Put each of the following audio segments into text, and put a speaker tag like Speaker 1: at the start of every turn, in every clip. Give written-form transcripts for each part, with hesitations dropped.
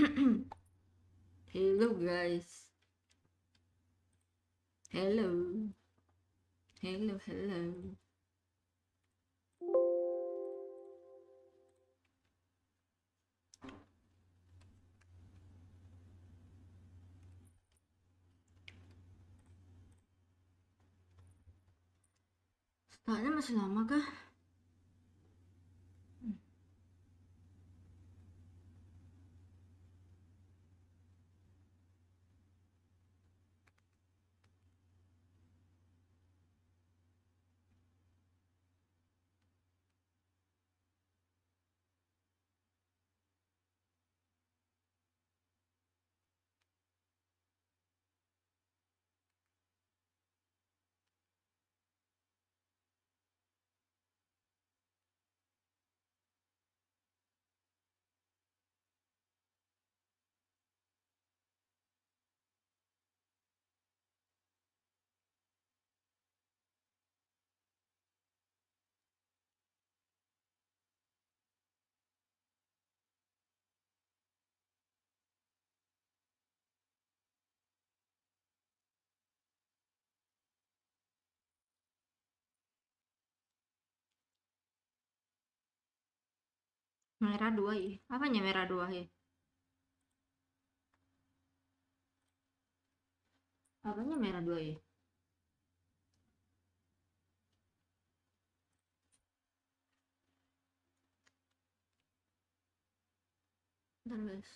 Speaker 1: Hello guys. Hello. Hello. Startnya masih lama kah? Merah 2 ya. Apanya merah 2 ya? Apanya merah 2 ya? Bentar guys.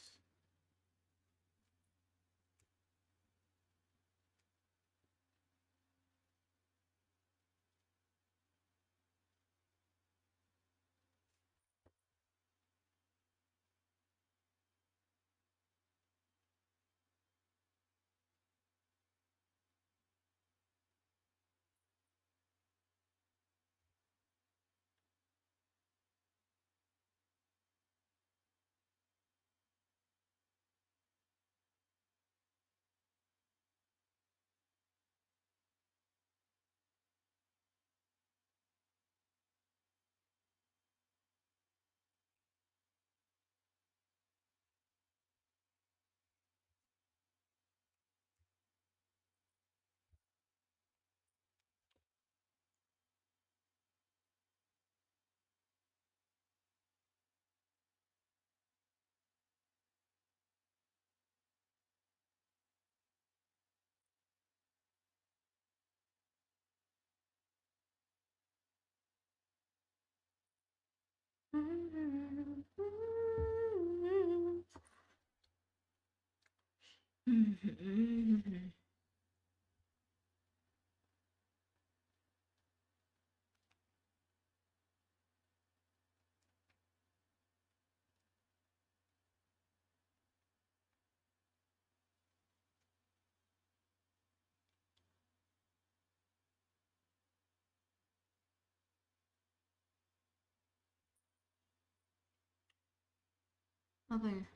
Speaker 1: Apanya?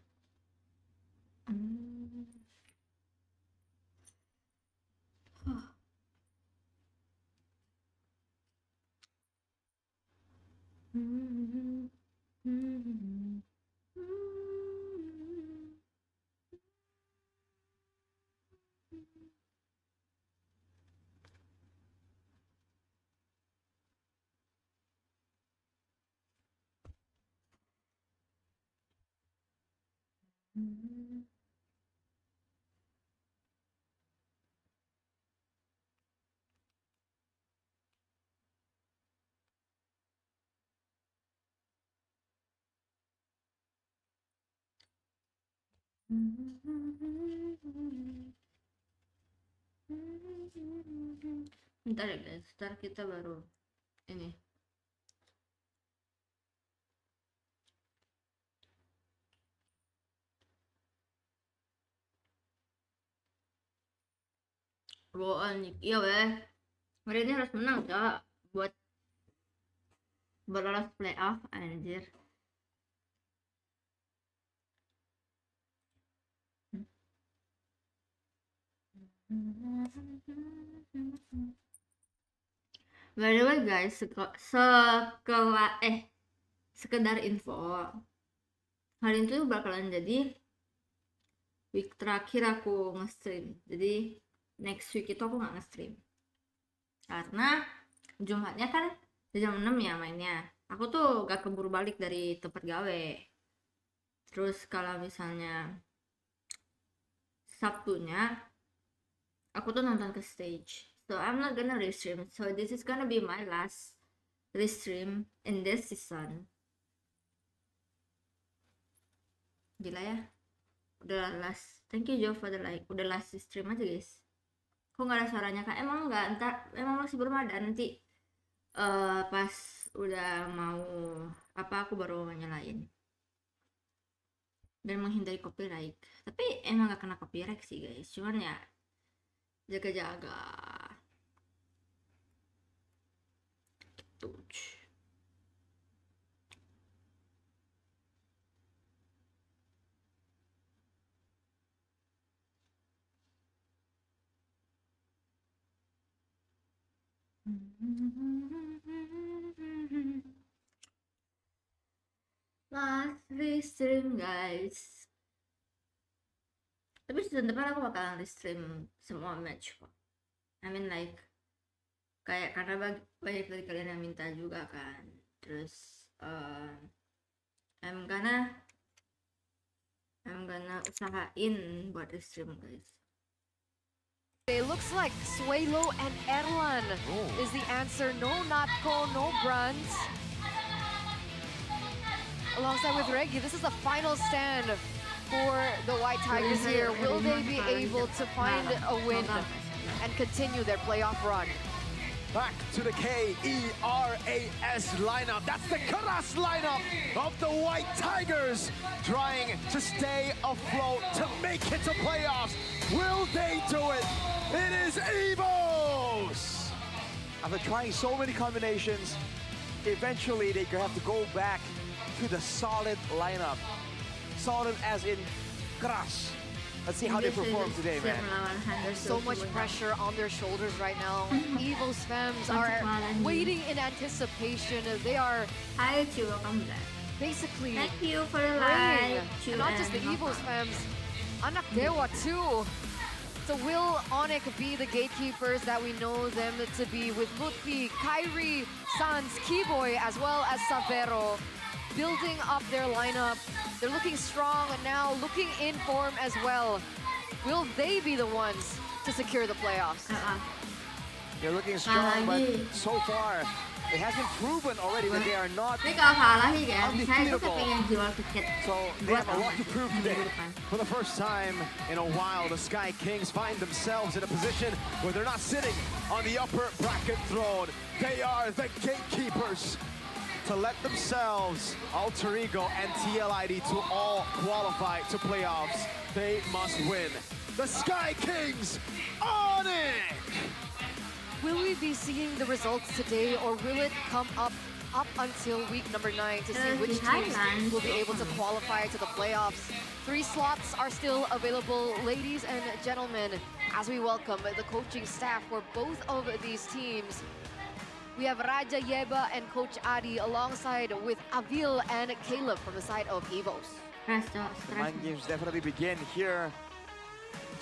Speaker 1: Bentar ya guys, ntar kita baru ini. ONIC, iya weh. Hari ini harus menang kak, buat lolos playoff anjir. By the way guys, sekedar info. Hari itu bakalan jadi week terakhir aku nge-stream. Jadi next week itu aku nggak nge-stream. Karena Jumatnya kan jam 6 ya mainnya. Aku tuh gak keburu balik dari tempat gawe. Terus kalau misalnya Sabtunya aku tuh nonton ke stage. So I'm not gonna restream. So this is gonna be my last restream in this season. Gila ya. Udah last. Thank you Joe for the like. Udah last stream aja guys. Kok nggak ada suaranya kak? Emang nggak, ntar emang masih belum ada, nanti pas udah mau apa aku baru nyalain dan menghindari copyright. Tapi emang nggak kena copyright sih guys, cuman ya jaga-jaga gitu. Last restream guys. Tapi season depan aku bakalan restream semua match kok. I mean like kayak karena banyak dari kalian yang minta juga kan. Terus I'm gonna usahain buat restream guys.
Speaker 2: It looks like Suelo and Erlan is the answer. No Natko, no Bruns. Alongside with Reggie, this is the final stand for the White Tigers here. Will they be able to find a win and continue their playoff run?
Speaker 3: Back to the KERAS lineup. That's the Karas lineup of the White Tigers, trying to stay afloat to make it to playoffs. Will they do it? It is EVOS!
Speaker 4: After trying so many combinations, eventually they have to go back to the solid lineup. Solid as in Karas. Let's see how they perform today, man.
Speaker 2: There's so much pressure on their shoulders right now. EVOS Fems are waiting in anticipation. They are
Speaker 1: welcome back.
Speaker 2: Basically
Speaker 1: Thank you for the
Speaker 2: praying.
Speaker 1: live.
Speaker 2: And not just the EVOS Fems, Anak Dewa too. So will ONIC be the gatekeepers that we know them to be, with Lutfi, Kyrie, Sans, Keyboy, as well as Savero, building up their lineup. They're looking strong and now looking in form as well. Will they be the ones to secure the playoffs?
Speaker 4: They're looking strong, but so far it has been proven already that they are not undefeatable.
Speaker 3: So they have a lot to prove today. For the first time in a while, the Sky Kings find themselves in a position where they're not sitting on the upper bracket throne. They are the gatekeepers to let themselves, Alter Ego and TLID, to all qualify to playoffs. They must win. The Sky Kings, ONIC!
Speaker 2: Will we be seeing the results today, or will it come up until week number 9 to see which teams will be able to qualify to the playoffs? 3 slots are still available, ladies and gentlemen, as we welcome the coaching staff for both of these teams. We have Raja Yeba and Coach Adi alongside with Avil and Caleb from the side of EVOS.
Speaker 4: The mind games definitely begin here.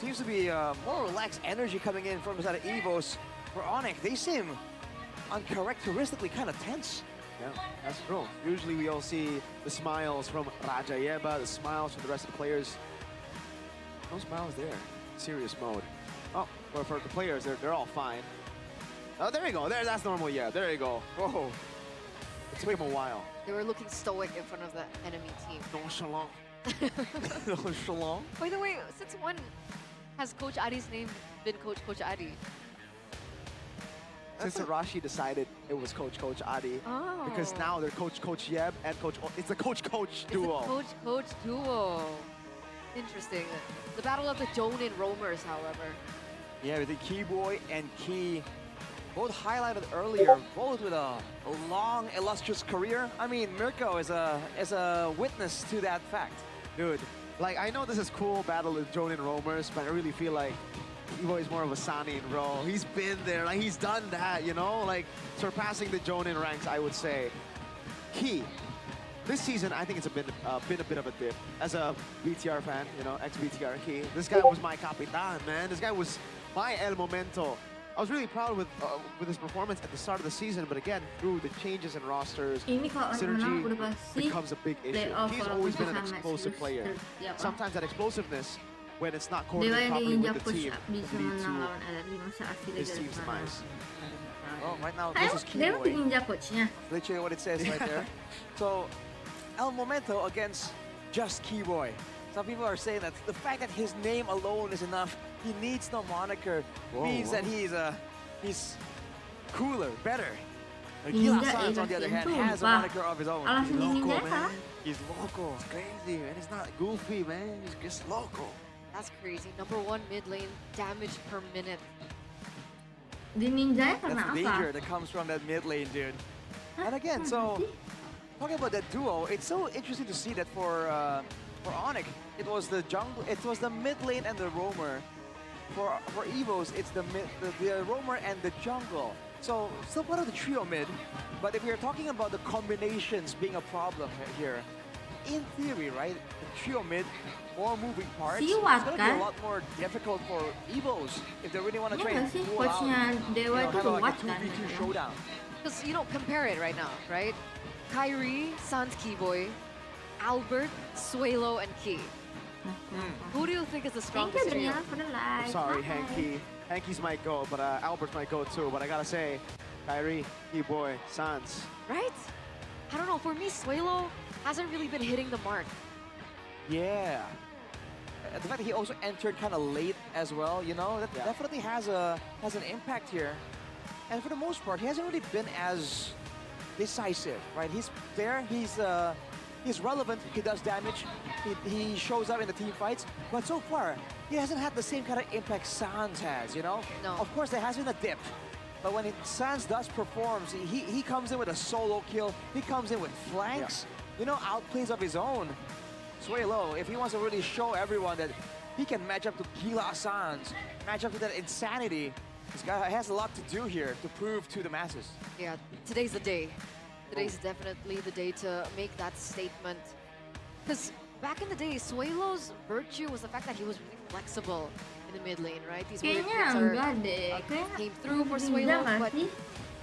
Speaker 4: Seems to be more relaxed energy coming in from the side of EVOS. For ONIC, they seem uncharacteristically kind of tense.
Speaker 3: Yeah, that's true. Usually we all see the smiles from Raja Yeba, the smiles from the rest of the players. No smiles there. Serious mode. Oh, well, for the players, they're all fine. Oh, there you go. That's normal. Yeah, there you go. Whoa. It took them a while.
Speaker 2: They were looking stoic in front of the enemy team.
Speaker 3: Nonchalant. Nonchalant.
Speaker 2: By the way, since when has Coach Adi's name been Coach Adi?
Speaker 3: Since Arashi decided it was Coach Adi, because now they're Coach Yeb and it's a Coach duo.
Speaker 2: It's a Coach duo. Interesting. The battle of the Jonin roamers, however.
Speaker 4: Yeah, with the Keyboy and Key, both highlighted earlier, both with a long, illustrious career. I mean, Mirko is a witness to that fact.
Speaker 3: Dude, like, I know this is cool, battle with Jonin roamers, but I really feel like Evo is more of a Sani in role. He's been there, like he's done that, you know, like surpassing the Jonin ranks, I would say. Key, this season, I think it's been a bit of a dip. As a BTR fan, you know, ex-BTR key, this guy was my Capitan, man. This guy was my El Momento. I was really proud with his performance at the start of the season, but again, through the changes in rosters,
Speaker 1: Ini kalau menang udah
Speaker 3: synergy
Speaker 1: pasti
Speaker 3: becomes a big issue.
Speaker 1: playoff
Speaker 3: He's
Speaker 1: walaupun
Speaker 3: always been an
Speaker 1: sama
Speaker 3: explosive
Speaker 1: match
Speaker 3: player.
Speaker 1: ya, Pak.
Speaker 3: Sometimes that explosiveness, when it's not
Speaker 1: Dewa
Speaker 3: coordinated
Speaker 1: yang
Speaker 3: properly
Speaker 1: diinjak
Speaker 3: with the
Speaker 1: push
Speaker 3: team,
Speaker 1: up bisa
Speaker 3: can lead
Speaker 1: menang
Speaker 3: to
Speaker 1: lawan LRD masa asli
Speaker 3: his
Speaker 1: dari
Speaker 3: team's
Speaker 1: mana?
Speaker 3: demise.
Speaker 4: Oh, right now
Speaker 1: Ayo,
Speaker 4: this is
Speaker 1: Dewa
Speaker 4: Keyboy.
Speaker 1: diinjak coachnya.
Speaker 4: Literally what it says right there. So, El Momento against just Keyboy. Some people are saying that the fact that his name alone is enough, he needs no moniker, means that he's cooler, better. Gila
Speaker 1: Ninja
Speaker 4: Sans, on the other hand,
Speaker 1: Yakin,
Speaker 4: has a
Speaker 1: sumpah.
Speaker 4: moniker of his own.
Speaker 1: Alasan
Speaker 3: Loco,
Speaker 1: Ninja
Speaker 3: man.
Speaker 1: salah.
Speaker 4: He's local.
Speaker 3: It's crazy, man. It's not goofy, man. He's just local.
Speaker 2: That's crazy. Number 1 mid lane damage per minute.
Speaker 1: Di Ninja
Speaker 4: That's
Speaker 1: karena
Speaker 4: the
Speaker 1: apa?
Speaker 4: danger that comes from that mid lane, dude.
Speaker 1: Hah?
Speaker 4: And again, so talking about that duo, it's so interesting to see that for ONIC, it was the jungle, it was the mid lane and the roamer. For EVOS, it's the roamer and the jungle. So still part of the trio mid, but if we're talking about the combinations being a problem here, in theory, right, the trio mid, more moving parts, it's
Speaker 1: Siwat,
Speaker 4: gonna be
Speaker 1: kan?
Speaker 4: a lot more difficult for EVOS if they really want to
Speaker 1: Iya
Speaker 4: try
Speaker 1: nggak
Speaker 4: and
Speaker 1: sih,
Speaker 4: pull out,
Speaker 1: coachnya Dewa itu
Speaker 4: have like
Speaker 1: kuat
Speaker 4: a
Speaker 1: kan?
Speaker 4: 2v2 showdown.
Speaker 2: Because, you know, compare it right now, right? Kyrie, Sans Keyboy, Albert, Suelo, and Key. Who do you think is the
Speaker 1: Thank you
Speaker 2: strongest trio?
Speaker 1: Adriana for the like.
Speaker 3: Sorry,
Speaker 1: Hi.
Speaker 3: Hanky. Hanky's might go, but Albert's might go too. But I gotta say, Kyrie, Keyboy, Sans.
Speaker 2: Right? I don't know, for me, Suelo hasn't really been hitting the mark.
Speaker 4: Yeah. The fact that he also entered kind of late as well, you know, that definitely has an impact here. And for the most part, he hasn't really been as decisive, right? He's there, he's relevant, he does damage, he shows up in the team fights, but so far, he hasn't had the same kind of impact Sans has, you know?
Speaker 2: No.
Speaker 4: Of course, there has been a dip, but when Sans does performs, he comes in with a solo kill, he comes in with flanks, you know, outplays of his own. Suelo, if he wants to really show everyone that he can match up to Gila Sans, match up to that insanity, this guy has a lot to do here to prove to the masses.
Speaker 2: Yeah, today's the day. Today's definitely the day to make that statement. Because back in the day, Suelo's virtue was the fact that he was really flexible in the mid lane, right? These weird
Speaker 1: Kayaknya
Speaker 2: picks
Speaker 1: enggak deh. Kayaknya
Speaker 2: came through for
Speaker 1: Ninja
Speaker 2: Suelo,
Speaker 1: nggak
Speaker 2: but
Speaker 1: sih?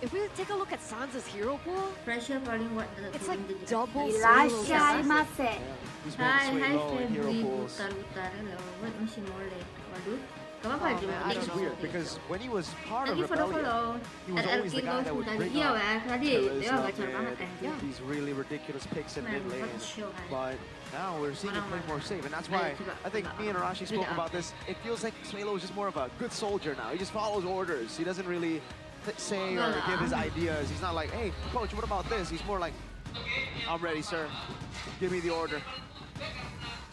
Speaker 2: if we take a look at Sans' hero pool,
Speaker 1: Pressure paling kuat dari
Speaker 2: it's
Speaker 1: tim
Speaker 2: like
Speaker 1: Ninja.
Speaker 2: double Suelo's.
Speaker 5: Irashaimase.
Speaker 3: He's
Speaker 1: Hai,
Speaker 3: been
Speaker 1: hai
Speaker 3: low in hero
Speaker 1: Febri,
Speaker 3: pools.
Speaker 1: butar-butar lewat masih molek. Waduh, gak apa-apa
Speaker 2: Oh,
Speaker 1: cuma
Speaker 2: man, I
Speaker 3: Which
Speaker 2: don't
Speaker 3: is
Speaker 2: know.
Speaker 3: weird because when he was part
Speaker 1: Thank
Speaker 3: of
Speaker 1: you for the
Speaker 3: Rebellion,
Speaker 1: follow.
Speaker 3: he was always the guy that would
Speaker 1: tadi.
Speaker 3: bring
Speaker 1: Iya,
Speaker 3: up
Speaker 1: Wes. Tadi
Speaker 3: Teresa
Speaker 1: Dewa gacor
Speaker 3: mid,
Speaker 1: banget kan.
Speaker 2: Yeah.
Speaker 3: these really ridiculous picks in
Speaker 1: Man,
Speaker 3: mid lane.
Speaker 1: what a show, man.
Speaker 3: But now we're seeing him play more safe, and that's
Speaker 1: Ayo,
Speaker 3: why
Speaker 1: coba,
Speaker 3: I think
Speaker 1: coba.
Speaker 3: me and Arashi spoke
Speaker 1: Beda.
Speaker 3: about this. It feels like Suelo is just more of a good soldier now. He just follows orders. He doesn't really say or give his ideas. He's not like, hey, coach, what about this? He's more like, I'm ready, sir. Give me the order.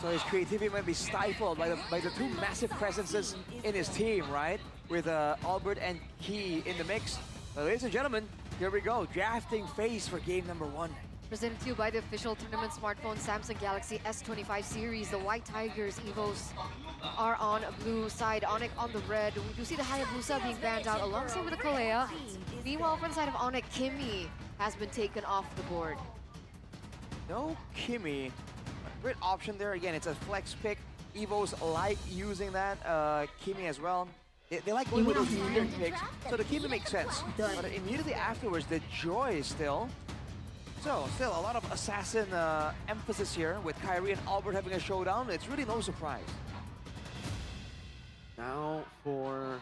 Speaker 4: So his creativity might be stifled by the two massive presences in his team, right? With Albert and Key in the mix. Ladies and gentlemen, here we go. Drafting phase for game number 1.
Speaker 2: Presented to you by the official tournament smartphone Samsung Galaxy S25 series. The White Tigers EVOS are on blue side, ONIC on the red. We do see the Hayabusa being banned out alongside with the Kalea. Meanwhile, from the side of ONIC, Kimmy has been taken off the board.
Speaker 4: No Kimmy. Great option there. Again, it's a flex pick. EVOS like using that. Kimmy as well. They like going with those weird picks. So the Kimmy makes sense. But immediately afterwards, the Joy still. So, still a lot of assassin emphasis here with Kyrie and Albert having a showdown. It's really no surprise.
Speaker 3: Now for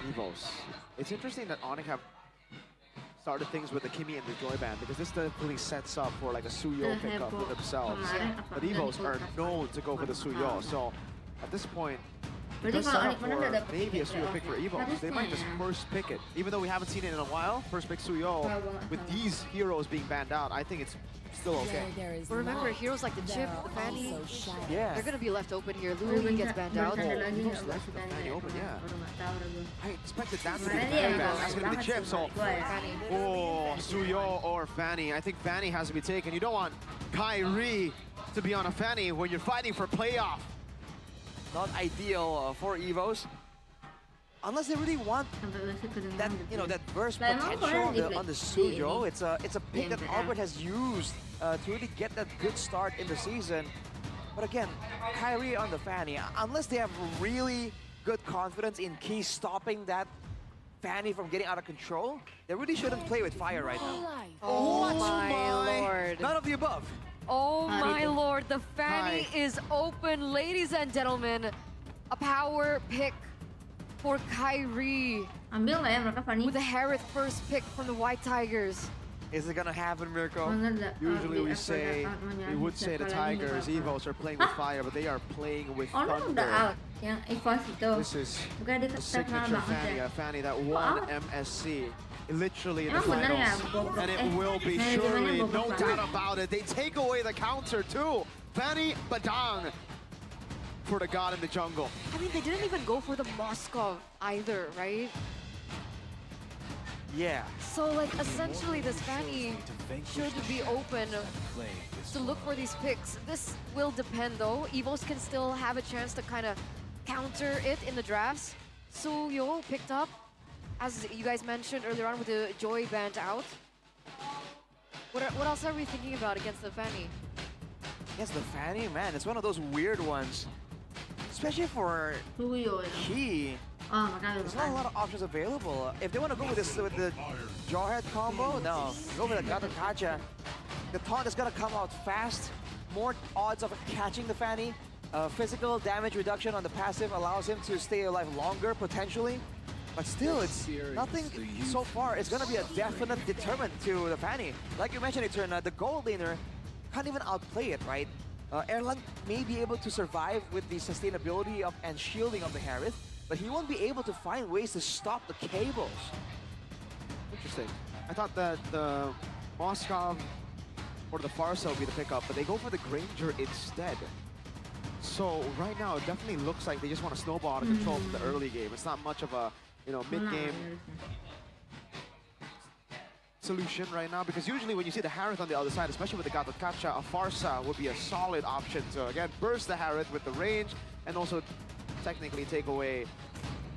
Speaker 3: EVOS. It's interesting that ONIC have started things with the Kimmy and the Joy Band because this definitely sets up for like a Suyo pickup for themselves. But EVOS are known to go for the Suyo, so at this point,
Speaker 1: Berarti
Speaker 3: just
Speaker 1: kalau
Speaker 3: set
Speaker 1: ONIC
Speaker 3: up
Speaker 1: menang udah
Speaker 3: for
Speaker 1: dapet
Speaker 3: maybe a
Speaker 1: tiket
Speaker 3: Suyo pick for
Speaker 1: playoff.
Speaker 3: EVOS. They might just
Speaker 1: Harusnya.
Speaker 3: first pick it. Even though we haven't seen it in a while, first pick Suyo, with these heroes being banned out, I think it's still okay.
Speaker 2: But remember, heroes like the Chip, the Fanny,
Speaker 4: Yeah.
Speaker 2: they're going to be left open here. Louis gets banned out.
Speaker 1: Bercanda lagi nggak
Speaker 3: left
Speaker 1: suka
Speaker 3: the Fanny
Speaker 1: nih.
Speaker 3: open, yeah.
Speaker 1: Baru nggak tahu dah gue.
Speaker 3: I expected that to be the
Speaker 1: Sebenarnya
Speaker 3: Fanny
Speaker 1: ya,
Speaker 3: ban. That's going to be the
Speaker 1: banget
Speaker 3: chip,
Speaker 1: sih
Speaker 3: so...
Speaker 1: menurut gue ya.
Speaker 2: Fanny.
Speaker 3: Oh, Suyo or Fanny. I think Fanny has to be taken. You don't want Kyrie to be on a Fanny when you're fighting for playoff.
Speaker 4: Not ideal for EVOS. unless they really want
Speaker 1: Sampai Usik kedengaran
Speaker 4: that,
Speaker 1: gitu
Speaker 4: you know,
Speaker 1: ya.
Speaker 4: that burst
Speaker 1: Lah, emang
Speaker 4: potential
Speaker 1: kemarin
Speaker 4: on the
Speaker 1: di
Speaker 4: Sujo.
Speaker 1: ini,
Speaker 4: It's a pick
Speaker 1: di
Speaker 4: that
Speaker 1: MPL.
Speaker 4: Albert has used to really get that good start in the season. But again, Kyrie on the Fanny, unless they have really good confidence in Key stopping that Fanny from getting out of control, they really shouldn't play with fire right now.
Speaker 2: Oh my lord.
Speaker 4: None of the above.
Speaker 2: Oh my
Speaker 1: Hari.
Speaker 2: lord, the Fanny
Speaker 3: Hi.
Speaker 2: is open, ladies and gentlemen. A power pick for Kyrie
Speaker 1: Ambil nggak ya mereka Fanny?
Speaker 2: with the Harith first pick from the White Tigers.
Speaker 4: Is it gonna happen, Mirko?
Speaker 1: Bener nggak?
Speaker 3: Usually
Speaker 1: Di
Speaker 3: we
Speaker 1: episode
Speaker 3: say,
Speaker 1: account-nya
Speaker 3: we would say the
Speaker 1: siapa lagi nih,
Speaker 3: Tigers,
Speaker 1: Bapak?
Speaker 3: EVOS are playing with fire, but they are playing with
Speaker 1: Oh, no, udah
Speaker 3: thunder.
Speaker 1: out. Yang EVOS itu.
Speaker 3: This is
Speaker 1: Bukan dia
Speaker 3: a
Speaker 1: terkenal
Speaker 3: signature
Speaker 1: banget
Speaker 3: Fanny,
Speaker 1: ya.
Speaker 3: a Fanny that
Speaker 1: out?
Speaker 3: won MSC. Literally in the
Speaker 1: Emang bener ya,
Speaker 3: finals.
Speaker 1: bobrok?
Speaker 3: And it
Speaker 1: Eh,
Speaker 3: will be
Speaker 1: manajemennya
Speaker 3: surely,
Speaker 1: bobrok
Speaker 3: no
Speaker 1: banget.
Speaker 3: doubt about it. They take away the counter too. Fanny Badang for the god in the jungle.
Speaker 2: I mean, they didn't even go for the Moskov either, right?
Speaker 4: Yeah.
Speaker 2: So, like, essentially, this Fanny should be open to look for these picks. This will depend, though. EVOS can still have a chance to kind of counter it in the drafts. Suyo picked up, as you guys mentioned earlier on, with the Joy band out. What else are we thinking about against the Fanny?
Speaker 4: Yes, the Fanny, man, it's one of those weird ones. Especially for
Speaker 1: Suyo ya.
Speaker 4: Key.
Speaker 1: Oh, makanya
Speaker 4: There's not a lot of options available. If they want to go with this with the Jawhead combo, no. Go with the Gata Kacha. The taunt is gonna come out fast. More odds of catching the Fanny. Physical damage reduction on the passive allows him to stay alive longer, potentially. But still, it's nothing so far. It's gonna be a definite deterrent to the Fanny. Like you mentioned, Eterna, the gold laner can't even outplay it, right? Erlang may be able to survive with the sustainability of and shielding of the Harith, but he won't be able to find ways to stop the cables.
Speaker 3: Interesting. I thought that the Moskov or the Farsa would be the pickup, but they go for the Granger instead. So right now, it definitely looks like they just want to snowball out of control from the early game. It's not much of a, you know, mid-game solution right now, because usually when you see the Harith on the other side, especially with the Gatot Kacha, a Farsa would be a solid option to, again, burst the Harith with the range and also technically take away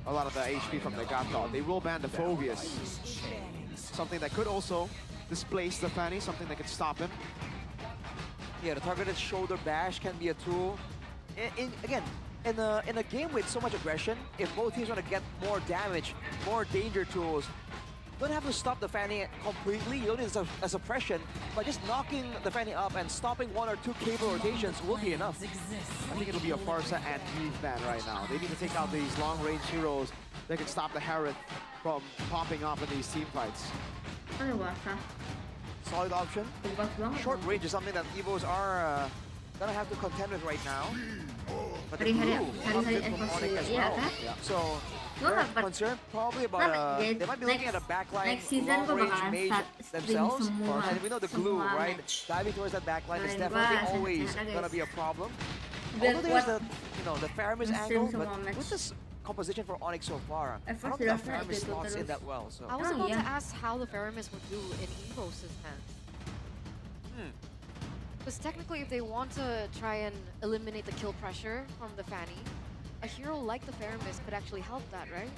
Speaker 3: a lot of the HP from the Gatot. They will ban the Phobius, something that could also displace the Fanny, something that could stop him.
Speaker 4: Yeah, the targeted shoulder bash can be a tool. Again, in a game with so much aggression, if both teams want to get more damage, more danger tools, you don't have to stop the Fanny completely. You don't need a suppression, but just knocking the Fanny up and stopping one or two cable rotations will be enough.
Speaker 3: I think it'll be a Farsa and Youth ban right now. They need to take out these long-range heroes that can stop the Harith from popping off in these team fights.
Speaker 1: Oh, dewasa.
Speaker 4: Solid option.
Speaker 1: Bebas banget.
Speaker 4: Short range is something that EVOS are gonna have to contend with right now. But the
Speaker 1: Hari-hari
Speaker 4: blue comes in from
Speaker 1: EVOS
Speaker 4: ONIC as
Speaker 1: iya
Speaker 4: well.
Speaker 1: kan?
Speaker 4: So
Speaker 1: Gua
Speaker 4: they're
Speaker 1: nggak
Speaker 4: concerned probably about
Speaker 1: Nggak,
Speaker 4: they might be looking at a backline
Speaker 1: next season
Speaker 4: long
Speaker 1: gua
Speaker 4: range
Speaker 1: bakalan
Speaker 4: mage
Speaker 1: start stream
Speaker 4: themselves.
Speaker 1: semua,
Speaker 4: And we know the glue,
Speaker 1: semua
Speaker 4: right?
Speaker 1: match.
Speaker 4: Diving towards that backline is
Speaker 1: Kalian
Speaker 4: definitely
Speaker 1: bahas,
Speaker 4: always
Speaker 1: ada, guys.
Speaker 4: gonna be a problem.
Speaker 1: Biar
Speaker 4: Although there's
Speaker 1: kuat.
Speaker 4: the, you know, the Faramis
Speaker 1: Nge-stream
Speaker 4: angle,
Speaker 1: semua
Speaker 4: but
Speaker 1: match.
Speaker 4: with this composition for ONIC so far, I
Speaker 1: At
Speaker 4: don't
Speaker 1: first
Speaker 4: think the
Speaker 1: jelasnya
Speaker 4: Faramis
Speaker 1: itu
Speaker 4: slots in
Speaker 1: terus.
Speaker 4: that well. So
Speaker 2: I was
Speaker 1: Oh,
Speaker 2: about to
Speaker 1: yeah.
Speaker 2: ask how the Faramis would do in EVOS' hands. Because technically, if they want to try and eliminate the kill pressure from the Fanny, a hero like the Faramis could actually help that, right?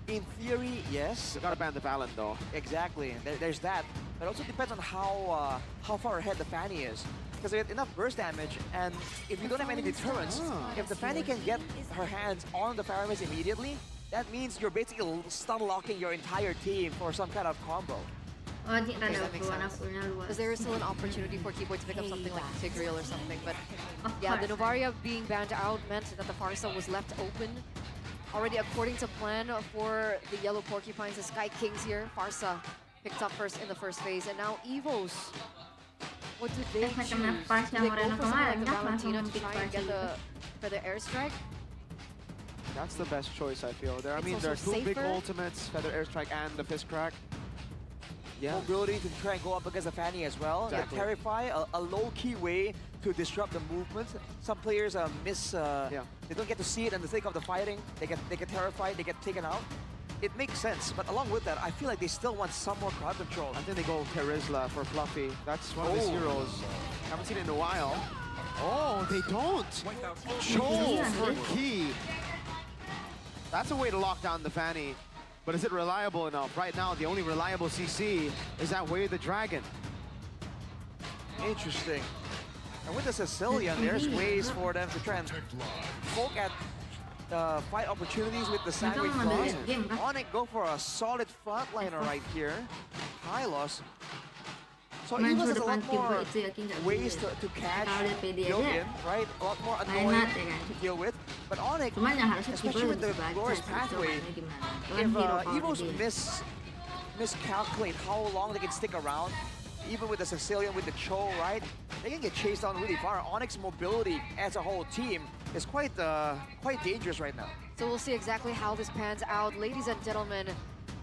Speaker 4: in theory, yes.
Speaker 3: They gotta ban the Valen though.
Speaker 4: Exactly. There's that. But it also depends on how far ahead the Fanny is. Because they have enough burst damage, and if you don't have any deterrents, if the Fanny can get her hands on the Faramis immediately, that means you're basically stun locking your entire team for some kind of combo.
Speaker 1: Oh, Cik, rada
Speaker 2: that makes
Speaker 1: warna
Speaker 2: sense.
Speaker 1: fullnya luas.
Speaker 2: Because there is still an opportunity for Keyboard to pick up something like Tigreal or something. But
Speaker 1: Of
Speaker 2: yeah, the
Speaker 1: course.
Speaker 2: Novaria being banned out meant that the Farsa was left open. Already according to plan for the Yellow Porcupines, the Sky Kings here, Farsa picked up first in the first phase. And now EVOS, what do they
Speaker 1: Efek
Speaker 2: choose?
Speaker 1: kena pas
Speaker 2: Do
Speaker 1: yang
Speaker 2: they go
Speaker 1: Moreno
Speaker 2: for something like the
Speaker 1: kemarin, kan
Speaker 2: Valentina
Speaker 1: langsung
Speaker 2: to try and
Speaker 1: pick
Speaker 2: get
Speaker 1: pas
Speaker 2: for the airstrike?
Speaker 3: That's the best choice, I feel. There, I
Speaker 2: It's
Speaker 3: mean, there are
Speaker 2: also
Speaker 3: two big
Speaker 2: safer.
Speaker 3: ultimates, Feather Airstrike and the Fist Crack. Yeah.
Speaker 4: Mobility to try and go up against the Fanny as well.
Speaker 3: Exactly.
Speaker 4: Yeah, Terrify, a low-key way to disrupt the movement. Some players miss, they don't get to see it in the thick of the fighting. They get terrified, they get taken out. It makes sense, but along with that, I feel like they still want some more crowd control.
Speaker 3: I think they go Terizla for Fluffy. That's one of his
Speaker 4: Oh.
Speaker 3: heroes. Haven't seen it in a while. Oh, they don't! Show
Speaker 1: Yeah,
Speaker 3: for
Speaker 1: yeah.
Speaker 3: Key. That's a way to lock down the Fanny. But is it reliable enough? Right now, the only reliable CC is that Way of the Dragon.
Speaker 4: Interesting. And with the Sicilian, there's ways for them to try and poke at fight opportunities with the Sandwich Cross. ONIC go for a solid frontliner right here. Hylos. So EVOS has a lot more ways to catch, build in, right? A lot more annoying to deal with. But ONIC, especially with the glorious pathway, if EVOS miscalculate how long they can stick around, even with the Sicilian, with the Cho, right? They can get chased down really far. ONIC's mobility as a whole team is quite dangerous right now.
Speaker 2: So we'll see exactly how this pans out. Ladies and gentlemen,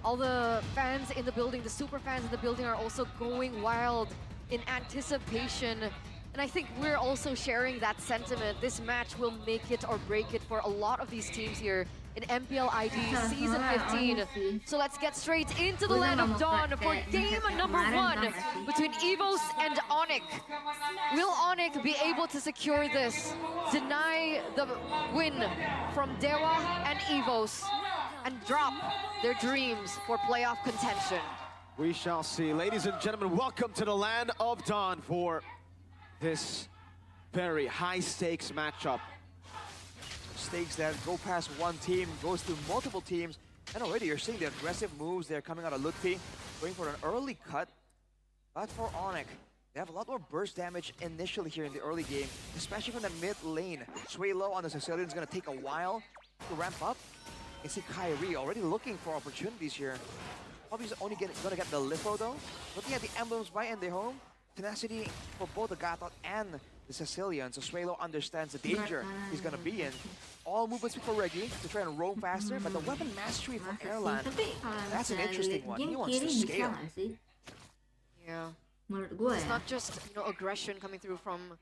Speaker 2: all the fans in the building, the super fans in the building are also going wild in anticipation. And I think we're also sharing that sentiment. This match will make it or break it for a lot of these teams here in MPL ID Season 15. So let's get straight into the Land of Dawn for game number 1 between EVOS and ONIC. Will ONIC be able to secure this, deny the win from Dewa and EVOS, and drop their dreams for playoff contention?
Speaker 3: We shall see. Ladies and gentlemen, welcome to the Land of Dawn for this very high-stakes matchup.
Speaker 4: Stakes that go past one team, goes to multiple teams, and already you're seeing the aggressive moves there coming out of Lutfi, going for an early cut. But for ONIC, they have a lot more burst damage initially here in the early game, especially from the mid lane. Sway low on the Sicilian is going to take a while to ramp up. You see Kyrie already looking for opportunities here. Obviously only going to get the Litho though. Looking at the emblems by Ende Home, tenacity for both the Gatot and the Sicilian. So Swalo understands the danger he's going to be in. All movements for Reggie to try and roam faster, but the weapon mastery for Erlan, that's an interesting one. He wants to scale.
Speaker 2: Yeah.
Speaker 1: Menurut
Speaker 2: It's not just, you know, aggression coming through from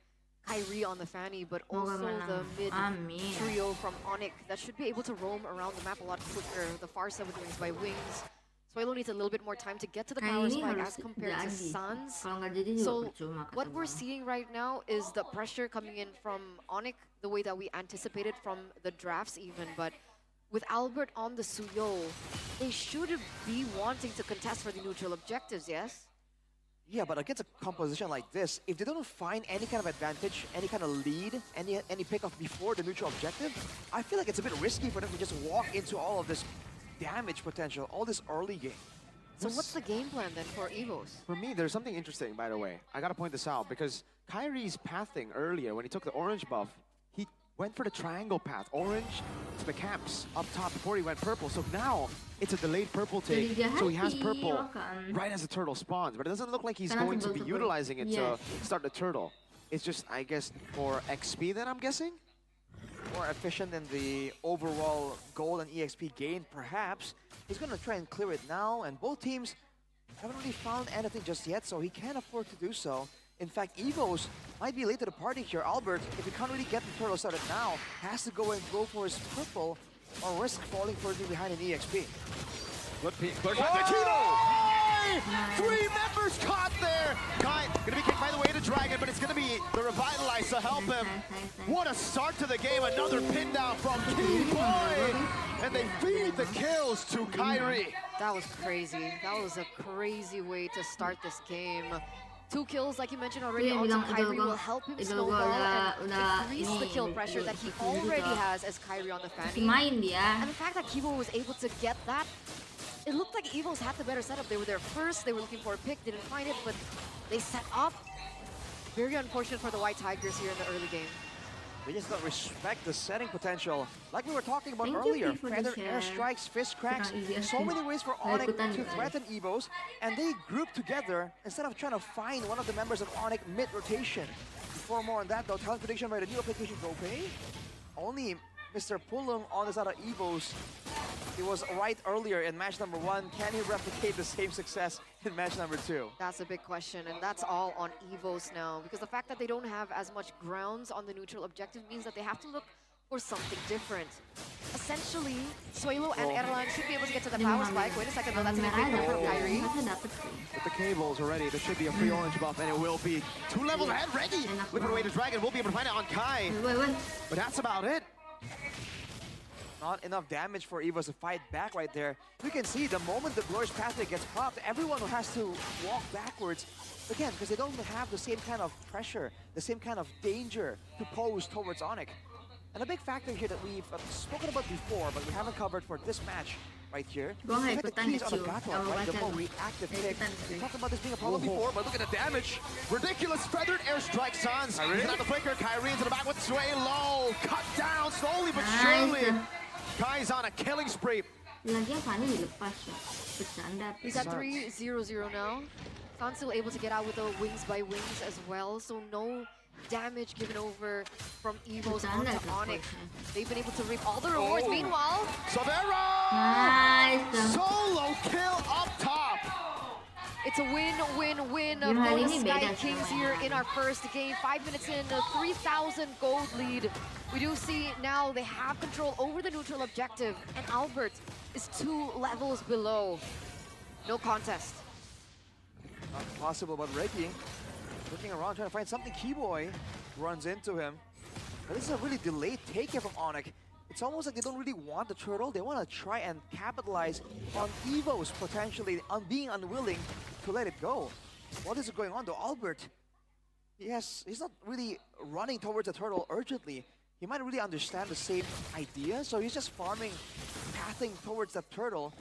Speaker 2: Kyrie on the Fanny, but also the mid trio from ONIC that should be able to roam around the map a lot quicker. The far side with Wings by Wings. Swalo needs a little bit more time to get to the power spike as compared to Sans. So what we're seeing right now is the pressure coming in from ONIC, the way that we anticipated from the drafts even, but with Albert on the Suyo, they should be wanting to contest for the neutral objectives, yes?
Speaker 4: Yeah, but against a composition like this, if they don't find any kind of advantage, any kind of lead, any pickoff before the neutral objective, I feel like it's a bit risky for them to just walk into all of this damage potential, all this early game.
Speaker 2: So what's the game plan then for EVOS?
Speaker 3: For me, there's something interesting, by the way. I gotta point this out, because Kyrie's pathing earlier, when he took the orange buff, he went for the triangle path, orange to the camps up top before he went purple. So now it's a delayed purple take, so he has purple right as the turtle spawns, but it doesn't look like he's going to be utilizing it to start the turtle. It's just, I guess, for XP then, I'm guessing?
Speaker 4: More efficient in the overall gold and EXP gain, perhaps. He's going to try and clear it now, and both teams haven't really found anything just yet, so he can't afford to do so. In fact, EVOS might be late to the party here. Albert, if he can't really get the turtle started now, has to go and go for his purple or risk falling further behind in EXP.
Speaker 3: Good peek. Three members caught there! Kai gonna be kicked by the Way of the Dragon, but it's gonna be the Revitalize to help him. What a start to the game, another pin down from Key Boy! And they feed the kills to Kyrie.
Speaker 2: That was crazy. That was a crazy way to start this game. 2 kills, like you mentioned already, onto Kyrie will help him snowball and increase the kill pressure that he already has as Kyrie on the Fanny. And the fact that Kibo was able to get that, it looked like EVOS had the better setup. They were there first, they were looking for a pick, didn't find it, but they set up. Very unfortunate for the White Tigers here in the early game.
Speaker 4: They just don't respect the setting potential. Like we were talking about earlier, feather airstrikes, fist cracks, so many ways for ONIC to threaten EVOS, and they group together instead of trying to find one of the members of ONIC mid-rotation. Before more on that though, talent prediction by the new application GoPay. Only Mr. Pulung on the side of EVOS. He was right earlier in match number 1. Can he replicate the same success in match number 2?
Speaker 2: That's a big question, and that's all on EVOS now, because the fact that they don't have as much grounds on the neutral objective means that they have to look for something different. Essentially, Swalo and Erlan should be able to get to the power spike. Wait a second though, that's a big hit from Kyrie.
Speaker 3: With the cables already, there should be a free orange buff, and it will be 2 levels ahead. Reggie with the Way of the Dragon will be able to find it on Kai. But that's about it.
Speaker 4: Not enough damage for EVOS to fight back right there. You can see the moment the Glorious Pathway gets popped, everyone has to walk backwards. Again, because they don't have the same kind of pressure, the same kind of danger to pose towards ONIC. And a big factor here that we've spoken about before, but we haven't covered for this match right here.
Speaker 1: Go ahead,
Speaker 4: the keys on the Gatwa, right? The more reactive pick. We talked about this being a problem before, but look at the damage.
Speaker 3: Ridiculous feathered airstrike, Suns. Without the flicker, Kyrie into the back with Sway low. Cut down slowly but surely. Kai's on a killing spree.
Speaker 1: Lagi Fanny dilepas ya. Bercanda.
Speaker 2: He's at 3-0-0 now. San's still able to get out with the wings by wings as well, so no damage given over from EVOS onto ONIC. They've been able to reap all the rewards. Meanwhile,
Speaker 3: Saweria!
Speaker 1: Nice.
Speaker 3: Solo kill up top.
Speaker 2: it's a win-win-win for the Sky Kings here in our first game. 5 minutes in, a 3,000 gold lead. We do see now they have control over the neutral objective, and Albert is 2 levels below. No contest.
Speaker 4: Not possible, but Reggie looking around trying to find something. Keyboy runs into him. But this is a really delayed take here from ONIC. It's almost like they don't really want the turtle. They want to try and capitalize on EVOS potentially on being unwilling to let it go. What is going on though? Albert, he's not really running towards the turtle urgently. He might really understand the same idea, so he's just farming, pathing towards that turtle.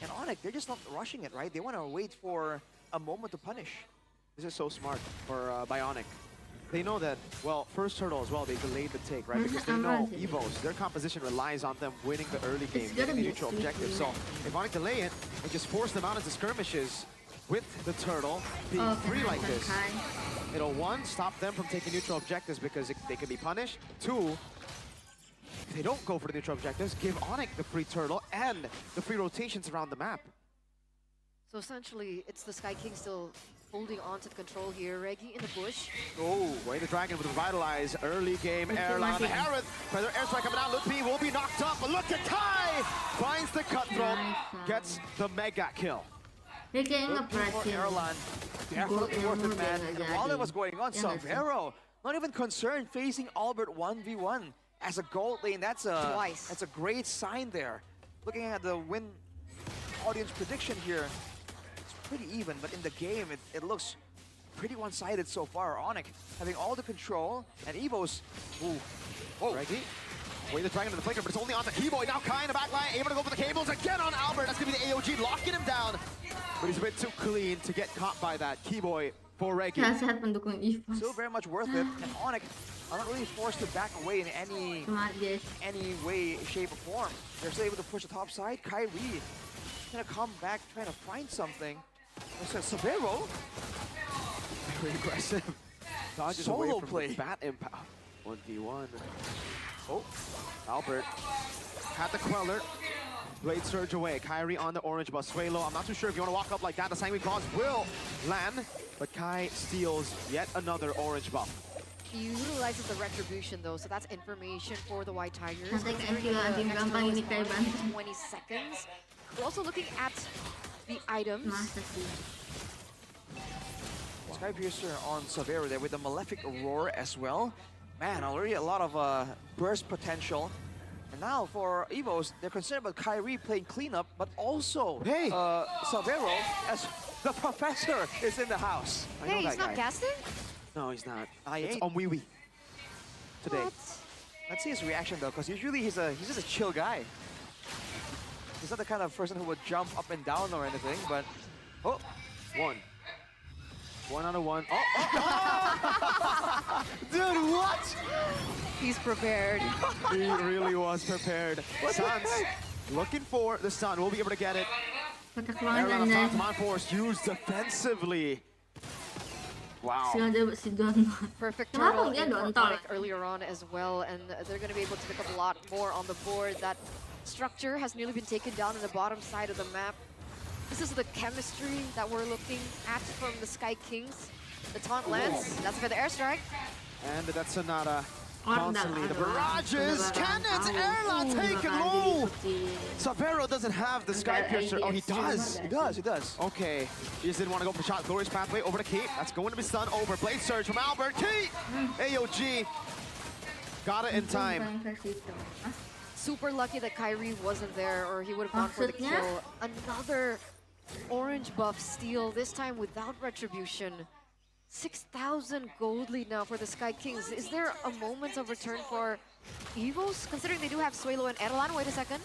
Speaker 4: And ONIC, they're just not rushing it, right? They want to wait for a moment to punish.
Speaker 3: This is so smart for Bionic. They know that, well, first turtle as well, they delayed the take, right? Because they know EVOS, their composition relies on them winning the early game, getting the neutral objective. So if ONIC delay it, and just force them out into skirmishes with the turtle being free like this, it'll, 1, stop them from taking neutral objectives because they can be punished. 2, if they don't go for the neutral objectives, give ONIC the free turtle and the free rotations around the map.
Speaker 2: So essentially, it's the Sky King still holding on to the control here. Reggie in the bush.
Speaker 3: Oh, Way the Dragon with Revitalize. Early game airline. Harith, feather airstrike coming out. Ludwig will be knocked up, but look at Kai! Finds the cutthroat, gets the mega kill.
Speaker 1: Dia kayak ngeperhatiin.
Speaker 4: Erlan, definitely worth it, man. And while that was going on, Saweria, not even concerned facing Albert 1v1 as a gold lane. That's a great sign there. Looking at the win audience prediction here, it's pretty even, but in the game, it looks pretty one-sided so far. ONIC having all the control, and EVOS,
Speaker 3: Reggie, Way the Dragon to the flicker, but it's only on the Keyboy. Now Kai in the back line, able to go for the cables again on Albert. That's gonna be the AOG, locking him down. But he's a bit too clean to get caught by that Keyboy for Reggie.
Speaker 1: Nasihat pendukung EVOS.
Speaker 4: Still very much worth it, and ONIC are not really forced to back away in any way, shape, or form. They're still able to push the top side. Kyrie gonna come back trying to find something. Saweria,
Speaker 3: very aggressive. Dodges
Speaker 4: solo
Speaker 3: away from
Speaker 4: play.
Speaker 3: The bat impact. 1v1. Oh, Albert had the Queller. Blade surge away. Kyrie on the orange buff. Swalo, I'm not too sure if you want to walk up like that. The Sanguine Claws will land, but Kai steals yet another orange buff.
Speaker 2: He utilizes the retribution though, so that's information for the White Tigers.
Speaker 1: Nanti anjing gampang ini kayak bantu.
Speaker 2: 20 seconds. We're also looking at the items.
Speaker 1: Masa sih.
Speaker 4: Skypiercer on Saweria there with the Malefic Roar as well. Man, already a lot of burst potential. And now for EVOS, they're concerned about Kyrie playing cleanup, but also Saweria as the professor is in the house.
Speaker 2: Hey, he's not casting?
Speaker 3: No, he's not.
Speaker 4: I
Speaker 3: It's
Speaker 4: ain't.
Speaker 3: on Wee Wee today.
Speaker 2: What?
Speaker 4: Let's see his reaction though, because usually he's just a chill guy. He's not the kind of person who would jump up and down or anything, but
Speaker 3: Oh, 1 out of 1. Dude, what?
Speaker 2: He's prepared.
Speaker 3: He really was prepared. Suns looking for the stun. We'll be able to get it.
Speaker 1: Kotak
Speaker 3: Aaron
Speaker 1: banget
Speaker 3: on top,
Speaker 1: dan
Speaker 3: Command Force used defensively. Wow.
Speaker 1: sengaja si Don.
Speaker 2: Perfect
Speaker 1: Kenapa
Speaker 2: turtle
Speaker 1: dia
Speaker 2: in for
Speaker 1: dontol?
Speaker 2: ONIC earlier on as well, and they're going to be able to pick up a lot more on the board. That structure has nearly been taken down on the bottom side of the map. This is the chemistry that we're looking at from the Sky Kings. The taunt lands, that's for the airstrike.
Speaker 3: And that's Sonata.
Speaker 1: Ordal,
Speaker 3: Constantly the
Speaker 1: aduh,
Speaker 3: barrages,
Speaker 1: udah
Speaker 3: cannons,
Speaker 1: tahu,
Speaker 3: airlock taken
Speaker 1: bakal
Speaker 3: low.
Speaker 1: diikutin.
Speaker 3: Saweria doesn't have the Skypiercer. Oh, he does.
Speaker 4: he does.
Speaker 3: Okay, he just didn't want to go for the shot. Glorious Pathway over to Keith. That's going to be stun over. Blade Surge from Albert. Keith! AOG. Got it in time.
Speaker 1: Bukan versi itu. Ah,
Speaker 2: Super lucky that Kyrie wasn't there, or he would have gone for the
Speaker 1: Maksudnya?
Speaker 2: kill. Another orange buff steal, this time without retribution. 6,000 gold lead now for the Sky Kings. Is there a moment of return for EVOS, considering they do have Suelo and Erlan? Wait a second.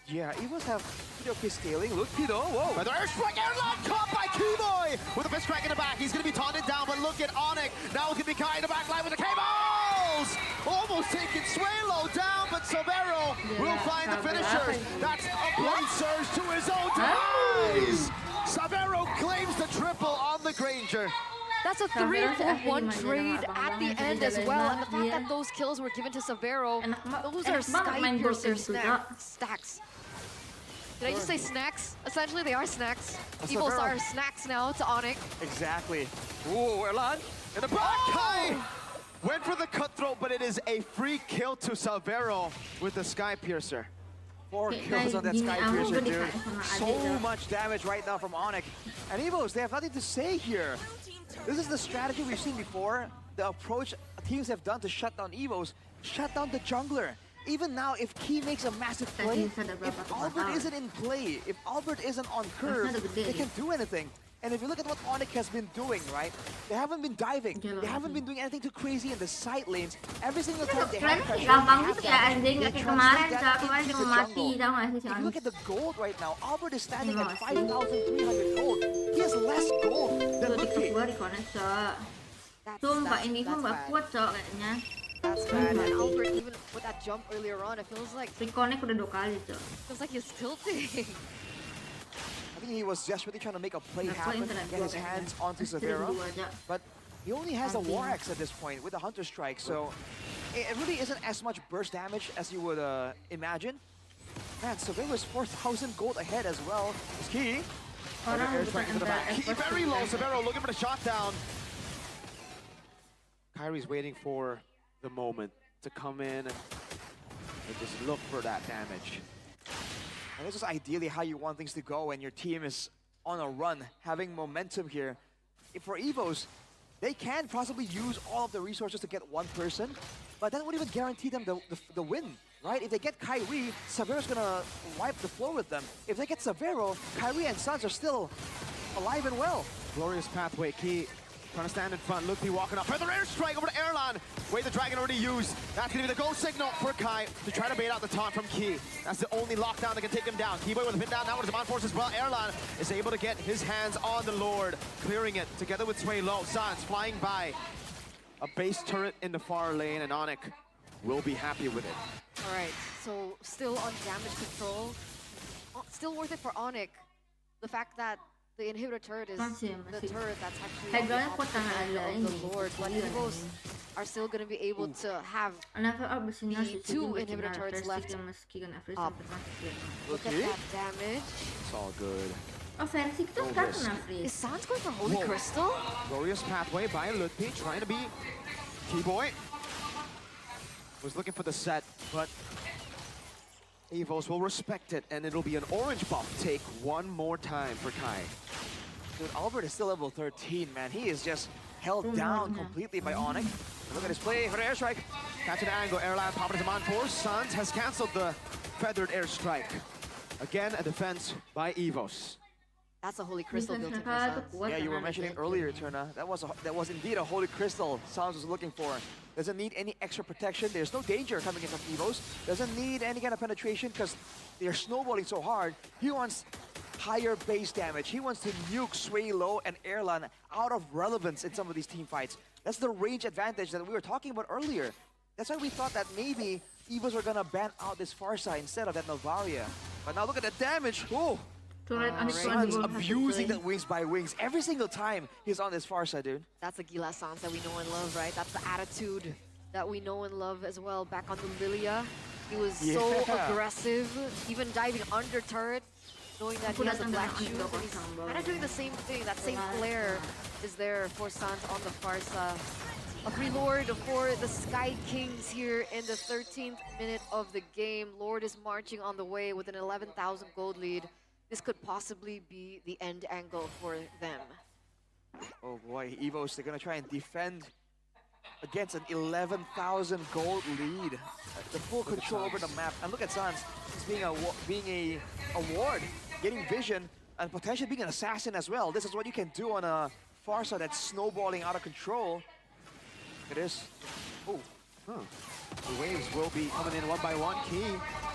Speaker 4: Yeah, EVOS have pretty okay scaling. Look, Pido, whoa.
Speaker 3: But there's strike Erlan caught by Keyboy with a fist crack in the back. He's going to be taunted down, but look at ONIC. Now it's going to be Kai in the back line with the cables. Almost taking Suelo down, but Saweria will find the finisher. That's a blade surge to his own demise. Saweria claims the triple on the Granger.
Speaker 2: That's a 3-for-1 trade at the end as well, and the fact that those kills were given to Saweria, those are Sky Piercer stacks. Did I just say snacks? Essentially, they are snacks. EVOS are snacks now to ONIC.
Speaker 4: Exactly. Ooh, Erlan.
Speaker 3: In the back, Kai went for the cutthroat, but it is a free kill to Saweria with the Sky Piercer.
Speaker 4: 4 kills on that Sky Piercer, dude. So much damage right now from ONIC. And EVOS, they have nothing to say here. This is the strategy we've seen before. The approach teams have done to shut down EVOS. Shut down the jungler. Even now, if Key makes a massive play, if Albert isn't in play, if Albert isn't on curve, they can do anything. And if you look at what ONIC has been doing, right? They haven't been diving. They haven't been doing anything too crazy in the side lanes. Every single time they have pressure, if you look at the gold right now, Albert is standing at 5,300 gold. He has less gold than Ludwig.
Speaker 2: That's bad. And Albert, even with that jump earlier on, it feels like he's tilting.
Speaker 4: I think he was desperately trying to make a play happen, get his hands onto Saweria, but he only has a War Axe at this point with a Hunter Strike, so it really isn't as much burst damage as you would imagine. Man, Saweria is 4,000 gold ahead as well. It's Key.
Speaker 3: Key very low, Saweria looking for the shot down. Kyrie's waiting for the moment to come in and just look for that damage.
Speaker 4: And this is ideally how you want things to go when your team is on a run, having momentum here. For EVOS, they can possibly use all of the resources to get one person, but that would even guarantee them the win, right? If they get Kyrie, Saveria's gonna wipe the floor with them. If they get Saweria, Kyrie and Suns are still alive and well.
Speaker 3: Glorious pathway, Key trying to stand in front. Look, walking up. Further airstrike over to Erlan. Wait, the Dragon already used. That's going to be the goal signal for Kai to try to bait out the taunt from Key. That's the only lockdown that can take him down. Keyboy with a pin down now with his on force as well. Erlan is able to get his hands on the Lord, clearing it together with Suelo. Sans flying by. A base turret in the far lane, and ONIC will be happy with it.
Speaker 2: All right, so still on damage control. Still worth it for ONIC. The fact that the inhibitor turret is the turret that's actually on the opposite of the Lord. But EVOS are still going to be able to have the 2 inhibitor turrets left up. Look at that damage.
Speaker 3: It's all good.
Speaker 2: Is Sans going for Holy Crystal?
Speaker 3: Glorious pathway by Ludwig, trying to beat Keyboy. Was looking for the set, but EVOS will respect it, and it'll be an orange buff take one more time for Kai.
Speaker 4: Dude, Albert is still level 13, man. He is just held down completely by ONIC. Look at his play for the airstrike.
Speaker 3: Catching the angle, Erlan popping his on force. Sans has cancelled the feathered airstrike. Again, a defense by EVOS.
Speaker 2: That's a Holy Crystal built in for Sans.
Speaker 4: Yeah, you were mentioning earlier, Turna. That was indeed a Holy Crystal Sans was looking for. Doesn't need any extra protection. There's no danger coming in from EVOS. Doesn't need any kind of penetration because they're snowballing so hard. He wants higher base damage. He wants to nuke Suelo and Erlan out of relevance in some of these team fights. That's the range advantage that we were talking about earlier. That's why we thought that maybe EVOS were gonna ban out this Farsa instead of that Novaria. But now look at the damage. Oh! Sans abusing that wings by wings every single time he's on this Farsa, dude.
Speaker 2: That's a Gila Sans that we know and love, right? That's the attitude that we know and love as well. Back on the Lilia, he was so aggressive, even diving under turret, knowing that he has the black shoes, and he's kind of doing the same thing. That same flair is there for Sans on the Farsa. A free Lord for the Sky Kings here in the 13th minute of the game. Lord is marching on the way with an 11,000 gold lead. This could possibly be the end angle for them.
Speaker 4: Oh boy, EVOS, they're gonna try and defend against an 11,000 gold lead. The full control over the map. And look at Sans. He's being a ward, getting vision, and potentially being an assassin as well. This is what you can do on a Farsa that's snowballing out of control. It is. Oh.
Speaker 3: The waves will be coming in one by one. Key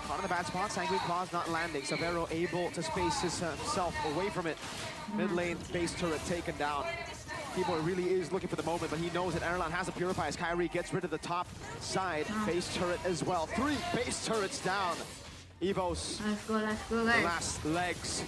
Speaker 3: caught in the bad spot. Sanguine Claws not landing. Saweria able to space himself away from it. Mid lane base turret taken down. Keyboy really is looking for the moment, but he knows that Erlan has a Purify as Kyrie gets rid of the top side. Base turret as well. 3 base turrets down. EVOS.
Speaker 1: Let's go,
Speaker 3: The
Speaker 1: guys.
Speaker 3: last legs.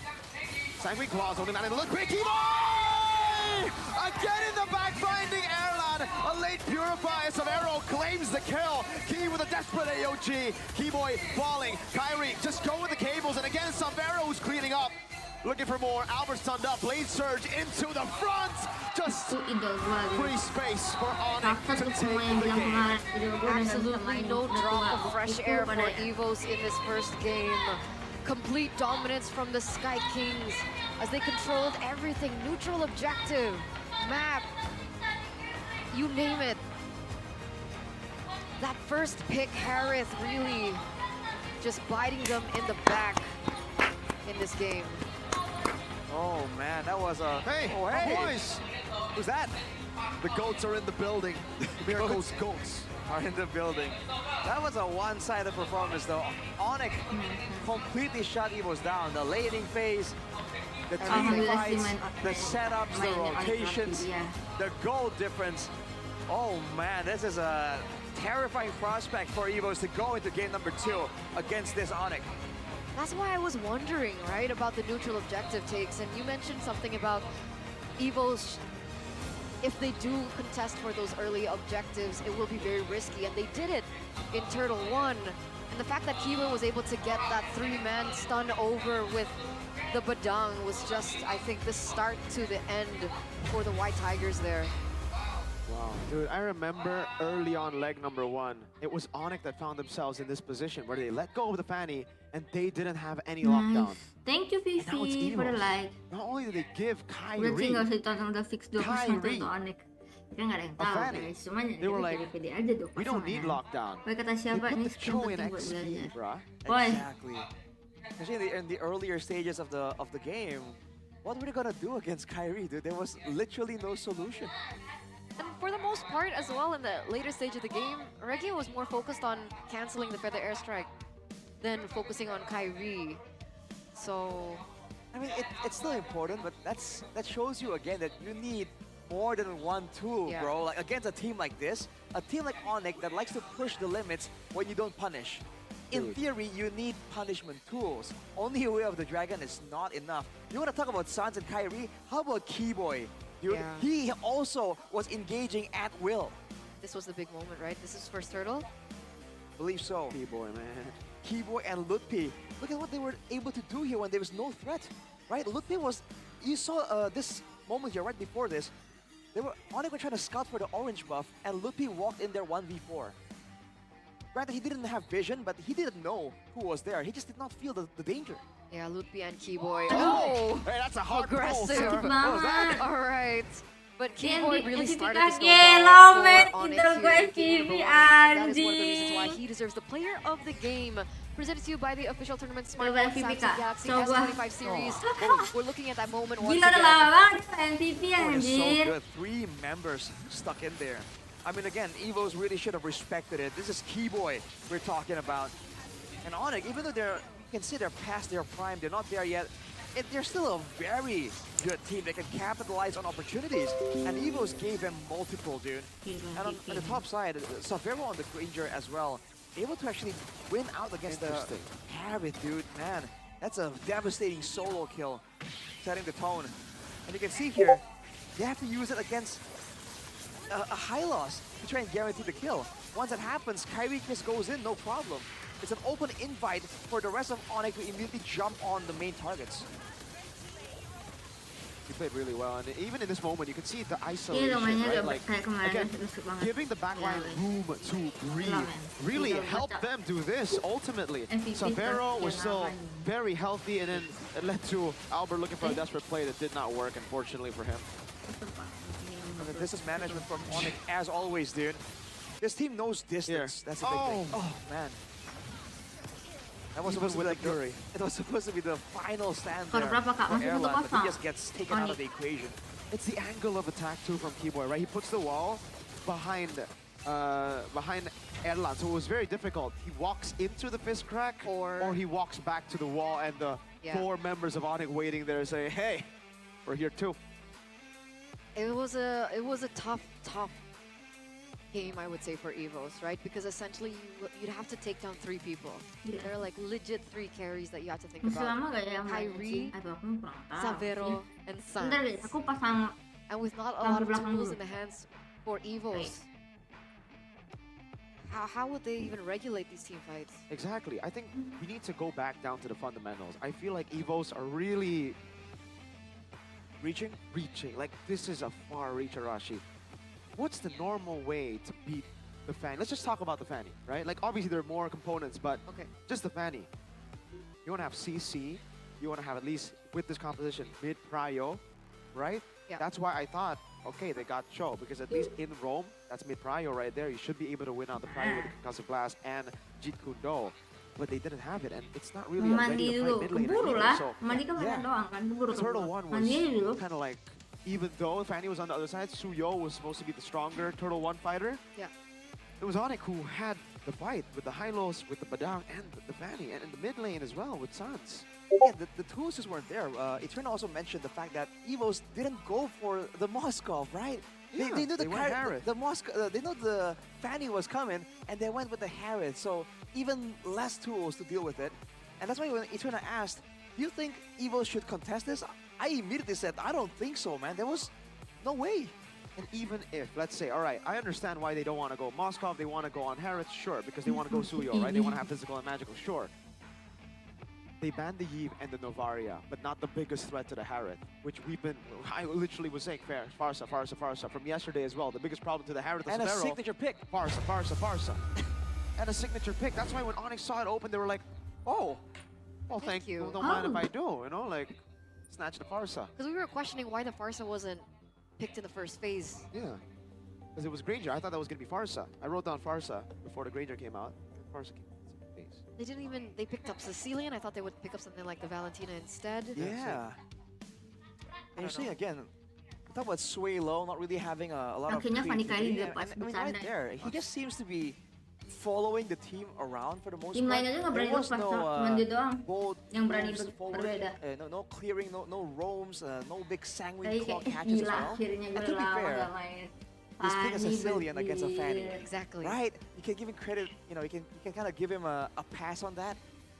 Speaker 3: Sanguine Claws holding that in. Look quick, Keyboy! Again in the back binding Erlan. A late Purify as Saweria claims the kill. Key with a desperate AOG. Keyboy falling. Kyrie just go with the cables, and again Saweria who's cleaning up. Looking for more. Albert stunned up. Blade Surge into the front. Just
Speaker 1: Itu idol gua gitu.
Speaker 3: free space for ONIC
Speaker 1: Takut
Speaker 3: to
Speaker 1: tuh semua yang
Speaker 3: take the
Speaker 1: bilang
Speaker 3: game.
Speaker 1: kemarin idol gua udah nggak bisa
Speaker 2: Absolutely
Speaker 1: main.
Speaker 2: no
Speaker 1: Udah
Speaker 2: drop
Speaker 1: tua.
Speaker 2: of fresh
Speaker 1: Itu
Speaker 2: air
Speaker 1: pada
Speaker 2: for EVOS in this first game. Complete dominance from the Sky Kings as they controlled everything. Neutral objective, map, you name it. That first pick, Harith, really just biting them in the back in this game.
Speaker 4: Oh man, that was a...
Speaker 3: Hey,
Speaker 4: oh,
Speaker 3: my boys!
Speaker 4: Who's that?
Speaker 3: The goats are in the building. Miracle's goats.
Speaker 4: Are in the building. That was a one-sided performance though. ONIC completely shut EVOS down. The laning phase, the team fights, the setups, the rotations, the goal difference. Oh man, this is a terrifying prospect for EVOS to go into game number 2 against this ONIC.
Speaker 2: That's why I was wondering, right, about the neutral objective takes. And you mentioned something about EVOS. If they do contest for those early objectives, it will be very risky. And they did it in Turtle 1. And the fact that Keyboy was able to get that 3-man stun over with the Badang was just, I think, the start to the end for the White Tigers there.
Speaker 3: Wow, dude, I remember early on leg number 1, it was ONIC that found themselves in this position where they let go of the Fanny and they didn't have any lockdown.
Speaker 1: Thank you,
Speaker 3: And now it's
Speaker 1: Vivi, for the
Speaker 3: EVOS.
Speaker 1: like.
Speaker 3: Not only did they give
Speaker 1: Udah sih
Speaker 3: Kyrie,
Speaker 1: nggak usah ditonton, udah fix 2%
Speaker 3: Kyrie.
Speaker 1: untuk ONIC. Kita nggak ada yang
Speaker 3: A
Speaker 1: tahu,
Speaker 3: Fanny.
Speaker 1: guys. Cuman
Speaker 3: They were
Speaker 1: kita
Speaker 3: like,
Speaker 1: pede-pede aja 2%.
Speaker 3: we don't need lockdown.
Speaker 1: Wah, kata
Speaker 3: They
Speaker 1: siapa
Speaker 3: put
Speaker 1: ini
Speaker 3: the
Speaker 1: skin
Speaker 3: Cho in
Speaker 1: penting buat
Speaker 3: XP,
Speaker 1: belajar.
Speaker 3: bruh.
Speaker 1: Boy.
Speaker 4: Exactly. Especially in the earlier stages of the game. What were they gonna do against Kyrie, dude? There was literally no solution.
Speaker 2: And for the most part as well, in the later stage of the game, Reggie was more focused on canceling the Feather Airstrike than focusing on Kyrie. So,
Speaker 4: I mean, it's still important, but that shows you again that you need more than one tool,
Speaker 2: Yeah.
Speaker 4: bro. Like against a team like this, a team like ONIC that likes to push the limits when you don't punish. In
Speaker 3: Dude.
Speaker 4: theory, you need punishment tools. Only Way of the Dragon is not enough. You want to talk about Sans and Kyrie? How about Keyboy? Dude,
Speaker 2: Yeah.
Speaker 4: he also was engaging at will.
Speaker 2: this was the big moment, right? This is first turtle.
Speaker 4: Believe so.
Speaker 3: Keyboy, man.
Speaker 4: Keyboy and Lutpi. Look at what they were able to do here when there was no threat, right? Lutpi was, you saw this moment here right before this. ONIC were trying to scout for the orange buff, and Lutpi walked in there 1v4. Granted, he didn't have vision, but he didn't know who was there. He just did not feel the danger.
Speaker 2: Yeah, Lutpi and Keyboy.
Speaker 3: Oh! Hey, that's a hard
Speaker 2: Aggressive.
Speaker 3: pull.
Speaker 1: Sakit banget.
Speaker 2: All right. But
Speaker 1: Dia
Speaker 2: Keyboy really
Speaker 1: MVP
Speaker 2: started to
Speaker 1: kaget,
Speaker 2: snowball for
Speaker 1: men.
Speaker 2: ONIC
Speaker 1: Intro
Speaker 2: here
Speaker 1: gue
Speaker 2: in game
Speaker 1: MVP,
Speaker 2: number 1. That is one of the reasons why
Speaker 1: anjing.
Speaker 2: he deserves the player of the game. Presented to you by the official tournament Smart
Speaker 1: Coba
Speaker 2: One
Speaker 1: MVP,
Speaker 2: Samsung
Speaker 1: Kak.
Speaker 2: Galaxy
Speaker 1: Coba.
Speaker 2: S25 series. We're looking at that moment once
Speaker 1: Gila, udah
Speaker 2: again.
Speaker 1: lama banget MVP
Speaker 4: Oh, it's so
Speaker 1: anjir.
Speaker 4: good. 3 members stuck in there. I mean, again, EVOS really should have respected it. This is Keyboy we're talking about. And ONIC, even though you can see they're past their prime, they're not there yet, they're still a very good team. They can capitalize on opportunities. And EVOS gave them multiple, dude. And on the top side, Saweria on the Granger as well, able to actually win out against the
Speaker 3: Interesting.
Speaker 4: Harith, dude. Man, that's a devastating solo kill, setting the tone. And you can see here, they have to use it against a high loss to try and guarantee the kill. Once that happens, Kyrie just goes in, no problem. It's an open invite for the rest of ONIC to immediately jump on the main targets.
Speaker 3: He played really well, and even in this moment, you can see the
Speaker 1: Iya
Speaker 3: isolation,
Speaker 1: dong, mainnya
Speaker 3: right?
Speaker 1: gak
Speaker 3: Like,
Speaker 1: kayak kemarin
Speaker 3: again,
Speaker 1: rusuk banget.
Speaker 3: giving the backline
Speaker 1: Yeah,
Speaker 3: room to breathe
Speaker 1: Gila, men.
Speaker 3: really
Speaker 1: Gila,
Speaker 3: helped
Speaker 1: bocah.
Speaker 3: them do this ultimately.
Speaker 1: MVP
Speaker 3: Saweria was
Speaker 1: terus
Speaker 3: still
Speaker 1: yang aman.
Speaker 3: very healthy, and then it led to Albert looking for a desperate play that did not work, unfortunately for him.
Speaker 4: And the distance management from ONIC, as always, dude. This team knows distance. That's a big thing. Oh, man. That was supposed to be like it was supposed to be the final stand
Speaker 1: Skor
Speaker 4: there
Speaker 1: berapa, Kak?
Speaker 4: for
Speaker 1: Masih
Speaker 4: Airline, but
Speaker 1: 1-0.
Speaker 4: he just gets taken out of the equation.
Speaker 3: It's the angle of attack too from Keyboy, right? He puts the wall behind Erlan, so it was very difficult. He walks into the fist crack, or he walks back to the wall, and the 4 members of ONIC waiting there say, "Hey, we're here too."
Speaker 2: It was a tough game, I would say, for EVOS, right? Because essentially you'd have to take down 3 people.
Speaker 1: Yeah.
Speaker 2: There are like legit 3 carries that you have to think
Speaker 1: Masih
Speaker 2: about.
Speaker 1: lama gak ya yang main
Speaker 2: Kyrie,
Speaker 1: sih? Aduh, aku kurang tahu
Speaker 2: Saweria,
Speaker 1: sih.
Speaker 2: and
Speaker 1: Bentar deh,
Speaker 2: Sans.
Speaker 1: aku pasang
Speaker 2: And with not a
Speaker 1: Lampu
Speaker 2: lot of
Speaker 1: belakang
Speaker 2: tools
Speaker 1: dulu.
Speaker 2: in the hands for EVOS, how would they even regulate these team fights?
Speaker 3: Exactly. I think we need to go back down to the fundamentals. I feel like EVOS are really reaching. Like, this is a far reach, Arashi. What's the normal way to beat the Fanny? Let's just talk about the Fanny, right? Like, obviously there are more components, but
Speaker 2: Okay.
Speaker 3: just the Fanny. You want to have CC. You want to have, at least with this composition, mid prio, right?
Speaker 2: Yeah.
Speaker 3: That's why I thought, okay, they got Cho, because at least in Rome, that's mid prio right there. You should be able to win out the prio with the concussive blast and Jeet Kune Do. But they didn't have it, and it's not really a
Speaker 1: mandi
Speaker 3: ready to
Speaker 1: dulu,
Speaker 3: fight mid lane
Speaker 1: keburu
Speaker 3: either,
Speaker 1: lah.
Speaker 3: so
Speaker 1: Mandi kan
Speaker 4: yeah.
Speaker 1: doang kan, keburu
Speaker 3: Turtle
Speaker 1: keburu.
Speaker 3: 1
Speaker 1: Mandi aja dulu.
Speaker 3: was kind of like, even though Fanny was on the other side, Suyo was supposed to be the stronger Turtle 1 fighter.
Speaker 2: Yeah.
Speaker 3: It was ONIC who had the fight with the Hylos, with the Badang, and the Fanny, and in the mid lane as well with Sans.
Speaker 4: Yeah, the tools just weren't there. Eterna also mentioned the fact that EVOS didn't go for the Moskov, right?
Speaker 3: Yeah,
Speaker 4: they knew
Speaker 3: they went Harith.
Speaker 4: the Moskov, they know the Fanny was coming, and they went with the Harith. So even less tools to deal with it. And that's why when Eterna asked, "Do you think EVOS should contest this?" I immediately said, "I don't think so, man. There was no way."
Speaker 3: And even if, let's say, all right, I understand why they don't want to go Moskov, they want to go on Harith, sure, because they want to go Suyo, right? They want to have physical and magical, sure. They banned the Yve and the Novaria, but not the biggest threat to the Harith, which I literally was saying, Farsa from yesterday as well. The biggest problem to the Harith is
Speaker 4: And a
Speaker 3: Sparrow.
Speaker 4: signature pick.
Speaker 3: Farsa. And a signature pick. That's why when ONIC saw it open, they were like, oh, well, thank you.
Speaker 2: you.
Speaker 3: Don't mind if I do, you know, like, snatch the Farsa.
Speaker 2: Because we were questioning why the Farsa wasn't picked in the first phase.
Speaker 3: Yeah, because it was Granger. I thought that was going to be Farsa. I wrote down Farsa before the Granger came out. Farsa came out in second phase.
Speaker 2: They didn't even, they picked up Sicilian. I thought they would pick up something like the Valentina instead.
Speaker 4: Yeah. And you're seeing again, talk about Sway Low not really having a lot of
Speaker 1: Akhirnya Fanny Kylie
Speaker 4: creativity.
Speaker 1: dia pas
Speaker 4: I mean,
Speaker 1: bercanda.
Speaker 4: right there, he just seems to be following the team around for the most
Speaker 1: Tim
Speaker 4: part.
Speaker 1: lain aja nggak
Speaker 4: There
Speaker 1: berani
Speaker 4: was
Speaker 1: lepas,
Speaker 4: no
Speaker 1: cuman dia doang
Speaker 4: bold
Speaker 1: yang berani
Speaker 4: moves forward,
Speaker 1: berbeda.
Speaker 4: no clearing, no roams, no big sanguine
Speaker 1: Tapi
Speaker 4: claw
Speaker 1: kayak
Speaker 4: catches as
Speaker 1: gila
Speaker 4: well.
Speaker 1: akhirnya
Speaker 4: And
Speaker 1: gue
Speaker 4: to be
Speaker 1: lama
Speaker 4: fair,
Speaker 1: gak main.
Speaker 4: he's picking a
Speaker 1: Fanny
Speaker 4: Sicilian against a Fanny.
Speaker 1: begitu.
Speaker 2: Exactly.
Speaker 4: Right? You can give him credit, you know, you can kind of give him a pass on that.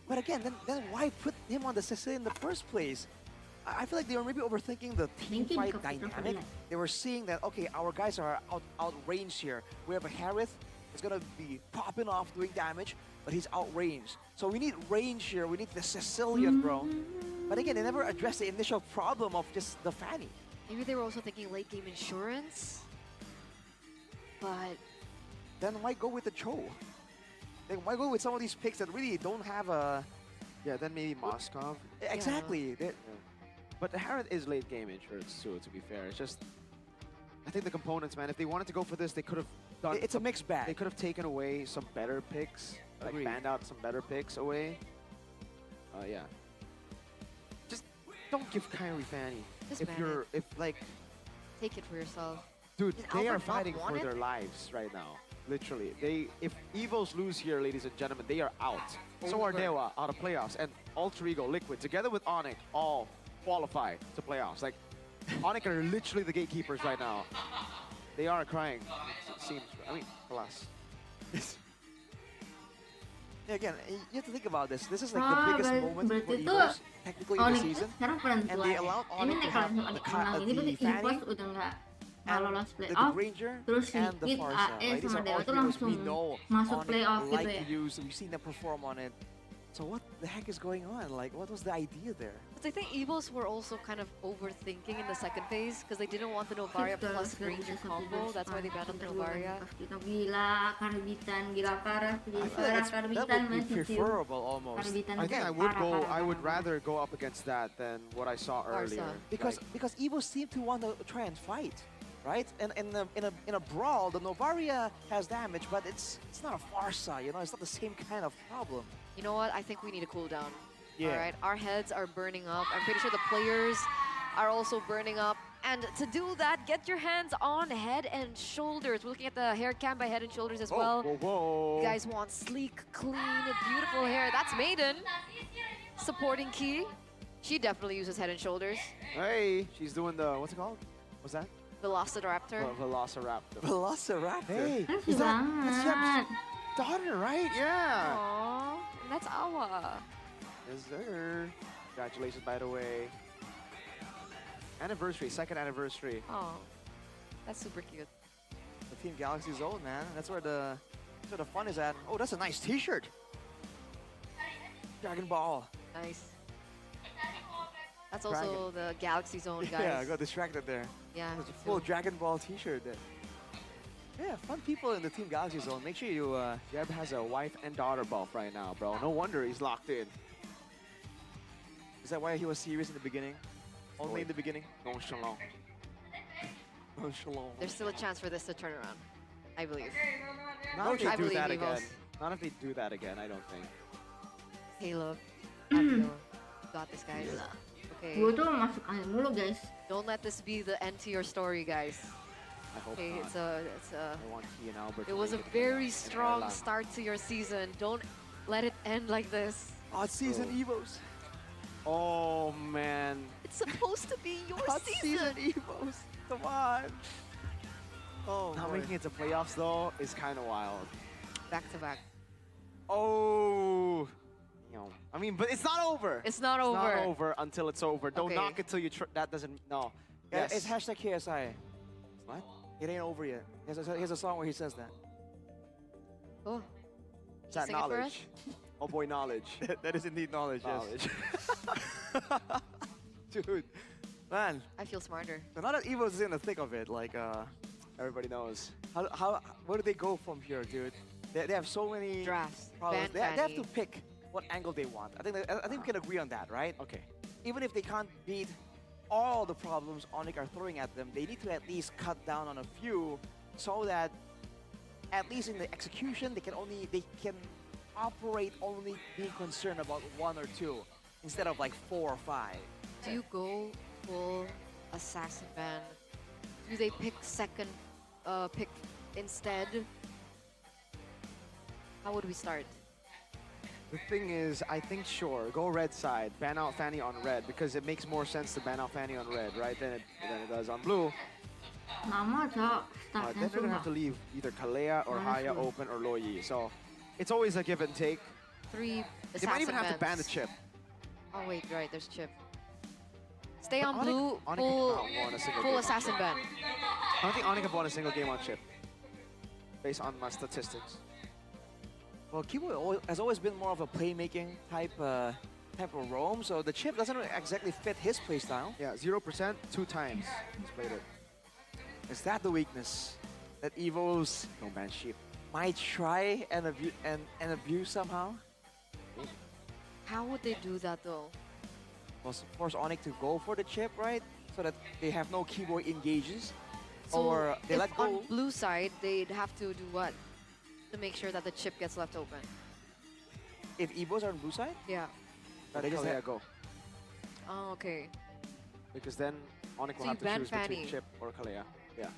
Speaker 4: But again, then why put him on the Sicilian in the first place? I feel like they were maybe overthinking the team
Speaker 1: Thinking
Speaker 4: fight
Speaker 1: of
Speaker 4: dynamic.
Speaker 1: it.
Speaker 4: They were seeing that, okay, our guys are outranged here. We have a Harith, it's gonna be popping off doing damage, but he's outranged. So we need range here, we need the Sicilian, bro. But again, they never addressed the initial problem of just the Fanny.
Speaker 2: Maybe they were also thinking late game insurance. But
Speaker 4: Then why go with the Cho? Then why go with some of these picks that really don't have a...
Speaker 3: Yeah, then maybe Moskov.
Speaker 4: Exactly.
Speaker 3: But the Harith is late game insurance too, to be fair. It's just, I think the components, man, if they wanted to go for this, they could have done...
Speaker 4: It's a mixed bag.
Speaker 3: They could have taken away some better picks, like
Speaker 4: Agreed.
Speaker 3: banned out some better picks away. Yeah. Just don't give Kyrie Fanny.
Speaker 2: Just
Speaker 3: If
Speaker 2: ban
Speaker 3: you're, if like,
Speaker 2: take it for yourself.
Speaker 3: dude,
Speaker 2: Is
Speaker 3: they are
Speaker 2: Albert not
Speaker 3: fighting for
Speaker 2: wanted?
Speaker 3: their lives right now. Literally, if EVOS lose here, ladies and gentlemen, they are out. So are
Speaker 2: Over.
Speaker 3: Dewa out of playoffs, and Alter Ego, Liquid, together with ONIC, all qualify to playoffs. Like, ONIC are literally the gatekeepers right now. They are crying. It seems. I mean, alas.
Speaker 4: Yeah, again, you have to think about this. This is like
Speaker 1: Oh,
Speaker 4: the biggest
Speaker 1: berarti-
Speaker 4: moment for
Speaker 1: berarti itu
Speaker 4: EVOS, technically in the
Speaker 1: ONIC
Speaker 4: season.
Speaker 1: sekarang
Speaker 4: And they
Speaker 1: penentuan.
Speaker 4: allowed
Speaker 1: Ini
Speaker 4: ONIC
Speaker 1: nih
Speaker 4: to
Speaker 1: kalau
Speaker 4: have
Speaker 1: misalkan
Speaker 4: the,
Speaker 1: menang ini berarti
Speaker 4: Fanny
Speaker 1: EVOS udah nggak
Speaker 4: and
Speaker 1: lolos
Speaker 4: the
Speaker 1: playoff.
Speaker 4: Granger
Speaker 1: Terus
Speaker 4: and the
Speaker 1: Liquid,
Speaker 4: Farsa.
Speaker 1: AE
Speaker 4: Right? These
Speaker 1: sama
Speaker 4: are
Speaker 1: Dewa
Speaker 4: all
Speaker 1: tuh
Speaker 4: heroes we
Speaker 1: langsung
Speaker 4: know
Speaker 1: masuk
Speaker 4: ONIC
Speaker 1: playoff
Speaker 4: like
Speaker 1: gitu ya.
Speaker 4: to use. We've seen them perform on it. So what the heck is going on? Like, what was the idea there?
Speaker 2: But I think EVOS were also kind of overthinking in the second phase because they didn't want the Novaria
Speaker 1: Victor,
Speaker 2: plus Granger combo. That's why they banned up the Novaria.
Speaker 1: Gila, Karbitan, gila parah.
Speaker 4: I feel like that
Speaker 1: Karbitan
Speaker 4: would be preferable almost.
Speaker 1: Karbitan
Speaker 3: I think
Speaker 1: tuh
Speaker 3: I would
Speaker 1: parah,
Speaker 3: go.
Speaker 1: parah,
Speaker 3: I would
Speaker 1: parah.
Speaker 3: rather go up against that than what I saw
Speaker 2: Farsa.
Speaker 3: earlier.
Speaker 4: Because
Speaker 3: Like,
Speaker 4: EVOS seem to want to try and fight, right? And in a brawl, the Novaria has damage, but it's not a Farsa, you know. It's not the same kind of problem.
Speaker 2: You know what? I think we need a cooldown.
Speaker 4: Yeah.
Speaker 2: All right, our heads are burning up. I'm pretty sure the players are also burning up. And to do that, get your hands on Head and Shoulders. We're looking at the hair cam by Head and Shoulders as well.
Speaker 3: Whoa, whoa.
Speaker 2: You guys want sleek, clean, beautiful hair. That's Maiden. Supporting Key. She definitely uses Head and Shoulders.
Speaker 3: Hey, she's doing the, what's it called? What's that?
Speaker 2: Velociraptor.
Speaker 3: Velociraptor.
Speaker 4: Velociraptor.
Speaker 3: Hey,
Speaker 1: That's
Speaker 3: is that,
Speaker 1: banget.
Speaker 3: that's Yam's daughter, right? Yeah.
Speaker 2: Aww, and that's Awa.
Speaker 3: Yes, sir. Congratulations, by the way. Anniversary, second anniversary.
Speaker 2: Oh, that's super cute.
Speaker 4: The Team Galaxy Zone, man. That's where the fun is at. Oh, that's a nice T-shirt. Dragon Ball.
Speaker 2: Nice. That's also the Galaxy Zone, guys.
Speaker 4: Yeah, I got distracted there.
Speaker 2: Yeah,
Speaker 4: It's a
Speaker 2: me
Speaker 4: full
Speaker 2: too.
Speaker 4: Dragon Ball T-shirt there. Yeah, fun people in the Team Galaxy Zone. Make sure you.
Speaker 3: Jeb has a wife and daughter buff right now, bro. No wonder he's locked in.
Speaker 4: Is that why he was serious in the beginning? Only in the beginning.
Speaker 3: Nonchalant.
Speaker 4: Nonchalant.
Speaker 2: There's still a chance for this to turn around, I believe.
Speaker 3: Not if
Speaker 2: I
Speaker 3: they do
Speaker 2: believe
Speaker 3: that
Speaker 2: EVOS.
Speaker 3: again. Not if they do that again, I don't think.
Speaker 2: Hey, look. Akio. Got this, guys. Okay.
Speaker 1: Gue tuh masuk angin mulu guys.
Speaker 2: Don't let this be the end to your story, guys.
Speaker 3: I hope
Speaker 2: Okay,
Speaker 3: not.
Speaker 2: it's a.
Speaker 3: I want Key and Albert
Speaker 2: It
Speaker 3: to
Speaker 2: was a
Speaker 3: make it
Speaker 2: very
Speaker 3: in
Speaker 2: strong
Speaker 3: Ireland.
Speaker 2: start to your season. Don't let it end like this.
Speaker 4: Odd season
Speaker 3: Oh.
Speaker 4: Evos.
Speaker 3: Oh, man.
Speaker 2: It's supposed to be your
Speaker 4: Odd
Speaker 2: season.
Speaker 4: season Evos. Come on. Oh,
Speaker 3: Not
Speaker 4: boy.
Speaker 3: making it to playoffs, though, is kind of wild.
Speaker 2: Back to back.
Speaker 3: Oh. You know, I mean, but it's not over.
Speaker 2: It's not
Speaker 3: It's
Speaker 2: over.
Speaker 3: not over until it's over. Don't
Speaker 2: Okay.
Speaker 3: knock it till you that doesn't, no.
Speaker 4: Yeah,
Speaker 3: Yes.
Speaker 4: it's hashtag KSI.
Speaker 3: What?
Speaker 4: It ain't over yet. Here's a song where he says that.
Speaker 2: Oh.
Speaker 3: Is that
Speaker 2: Sing it for us?
Speaker 3: knowledge? Oh boy, knowledge.
Speaker 4: That is indeed knowledge,
Speaker 3: Knowledge.
Speaker 4: Dude, man,
Speaker 2: I feel smarter.
Speaker 4: so now that Evos is in the thick of it, like,
Speaker 3: Everybody knows.
Speaker 4: where do they go from here, dude? They have so many
Speaker 2: Drafts.
Speaker 4: problems.
Speaker 2: Ban
Speaker 4: They have to
Speaker 2: Fanny.
Speaker 4: pick what angle they want. I think we can agree on that, right?
Speaker 3: Okay.
Speaker 4: Even if they can't beat all the problems ONIC are throwing at them, they need to at least cut down on a few so that at least in the execution they can operate only being concerned about one or two instead of like 4 or 5.
Speaker 2: Do you go full assassin ban? Do they pick second pick instead? How would we start?
Speaker 3: The thing is, I think sure, go red side, ban out Fanny on red because it makes more sense to ban out Fanny on red, right? Than it does on blue.
Speaker 1: Lama cok
Speaker 3: Then
Speaker 1: startnya
Speaker 3: they're gonna have to
Speaker 1: sumpah.
Speaker 3: leave either Kalea or
Speaker 1: Honestly.
Speaker 3: Haya open or Loyi. So it's always a give and take.
Speaker 2: 3 assassin
Speaker 3: They might even have to ban the
Speaker 2: bans.
Speaker 3: chip.
Speaker 2: Oh wait, right, there's chip. Stay
Speaker 3: But
Speaker 2: on
Speaker 3: ONIC
Speaker 2: blue,
Speaker 3: ONIC
Speaker 2: full,
Speaker 3: have not won a single
Speaker 2: full
Speaker 3: game.
Speaker 2: assassin ban.
Speaker 3: I don't think ONIC have won a single game on chip, based on my statistics.
Speaker 4: Well, Kibo has always been more of a playmaking type of roam, so the chip doesn't exactly fit his playstyle.
Speaker 3: Yeah, 0%, 2 times he's played it.
Speaker 4: Is that the weakness that Evos
Speaker 3: Don't ban sheep.
Speaker 4: might try and abuse somehow?
Speaker 2: How would they do that though?
Speaker 4: Well, force ONIC to go for the chip, right? So that they have no keyboard engages.
Speaker 2: So
Speaker 4: Or they
Speaker 2: if
Speaker 4: let
Speaker 2: on
Speaker 4: go.
Speaker 2: blue side, they'd have to do what? To make sure that the chip gets left open.
Speaker 4: If Evos are on blue side,
Speaker 2: Yeah.
Speaker 3: Let
Speaker 4: they just
Speaker 3: Kalea
Speaker 4: have-
Speaker 3: go.
Speaker 2: Oh, okay.
Speaker 3: Because then ONIC
Speaker 2: So
Speaker 3: will
Speaker 2: you
Speaker 3: have to
Speaker 2: ban
Speaker 3: choose between
Speaker 2: Fanny.
Speaker 3: chip or Kalea. Yeah.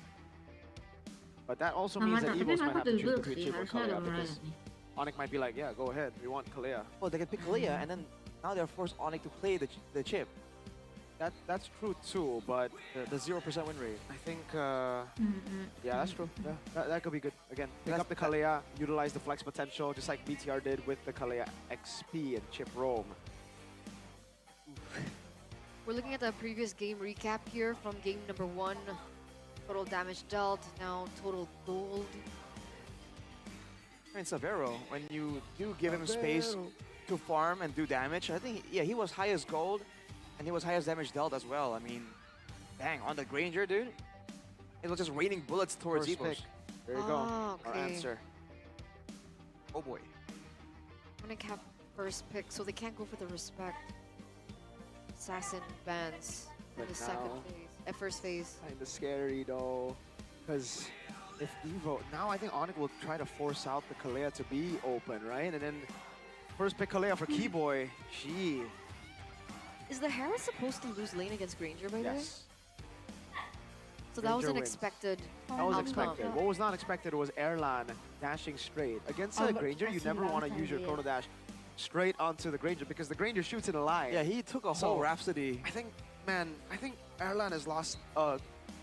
Speaker 3: But that also
Speaker 1: Sama
Speaker 3: means that
Speaker 1: tapi
Speaker 3: EVOS might
Speaker 1: mereka
Speaker 3: have to choose
Speaker 1: duduk
Speaker 3: between
Speaker 1: sih,
Speaker 3: chip or
Speaker 1: harusnya ada
Speaker 3: Kalea
Speaker 1: mulai
Speaker 3: because
Speaker 1: nih.
Speaker 3: ONIC might be like, yeah, go ahead, we want Kalea.
Speaker 4: well, they can pick Kalea, and then now they're forced ONIC to play the chip,
Speaker 3: That's true too, but
Speaker 4: the 0% win rate.
Speaker 3: I think,
Speaker 1: Mm-mm.
Speaker 3: yeah, that's true. Yeah, that could be good. Again, pick
Speaker 4: That's-
Speaker 3: up the Kalea, utilize the flex potential, just like BTR did with the Kalea XP and chip roam.
Speaker 2: We're looking at the previous game recap here from game number 1. Total damage dealt, now total gold.
Speaker 4: I mean, Saweria, when you do give him space to farm and do damage, I think, yeah, he was highest gold, and he was highest damage dealt as well. I mean, dang, on the Granger, dude, it was just raining bullets towards
Speaker 3: First
Speaker 4: Evos.
Speaker 3: pick. There you go.
Speaker 2: Ah,
Speaker 3: Our
Speaker 2: okay.
Speaker 3: answer.
Speaker 4: Oh boy.
Speaker 2: ONIC have first pick, so they can't go for the respect. Assassin bans in
Speaker 3: But
Speaker 2: the second
Speaker 3: now-
Speaker 2: phase. at first phase.
Speaker 3: Kinda scary though, because if Evo now, I think ONIC will try to force out the Kalea to be open, right? And then first pick Kalea for Keyboy. Gee,
Speaker 2: Is the Harris supposed to lose lane against Granger by the way?
Speaker 3: yes,
Speaker 2: So that was
Speaker 3: Granger
Speaker 2: an
Speaker 3: wins.
Speaker 2: expected
Speaker 3: that was
Speaker 2: outcome.
Speaker 3: expected. What was not expected was Erlan dashing straight against a
Speaker 1: but
Speaker 3: Granger. You
Speaker 1: that's
Speaker 3: never want to
Speaker 1: last
Speaker 3: use your
Speaker 1: idea.
Speaker 3: Chrono Dash straight onto the Granger because the Granger shoots in a line.
Speaker 4: Yeah, he took a
Speaker 3: So-
Speaker 4: whole Rhapsody.
Speaker 3: I think, man, I think Erlan has lost a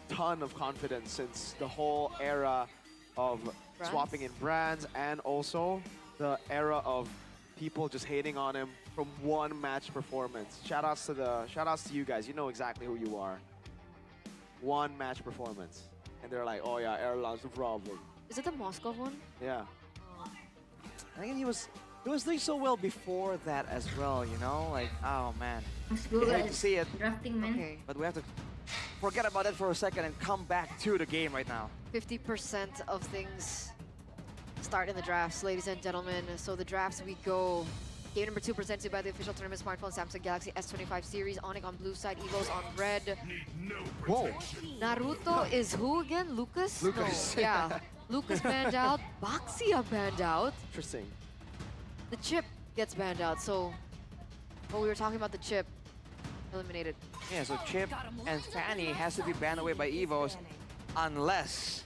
Speaker 3: ton of confidence since the whole era of
Speaker 2: Brands?
Speaker 3: swapping in brands and also the era of people just hating on him from one match performance. Shoutouts to you guys. You know exactly who you are. One match performance. And they're like, oh yeah, Erlan's the problem.
Speaker 2: Is it the Moscow one?
Speaker 3: Yeah.
Speaker 4: I think he was doing so well before that as well, you know? Like, oh man.
Speaker 1: Let's go,
Speaker 4: You hate to
Speaker 1: guys.
Speaker 4: see it,
Speaker 1: Drafting, man.
Speaker 2: Okay.
Speaker 4: but we have to forget about it for a second and come back to the game right now.
Speaker 2: 50% of things start in the drafts, ladies and gentlemen. So the drafts we go. Game number 2 presented by the official tournament smartphone Samsung Galaxy S25 series. ONIC on blue side, EVOS on red.
Speaker 3: Whoa.
Speaker 2: Naruto is who again? Lucas?
Speaker 3: Lucas.
Speaker 2: No, yeah. Lucas banned out. Baxia banned out.
Speaker 3: Interesting.
Speaker 2: The chip gets banned out. So, we were talking about the chip. Eliminated.
Speaker 4: Yeah, so Chip and Fanny has to be banned away by EVOS unless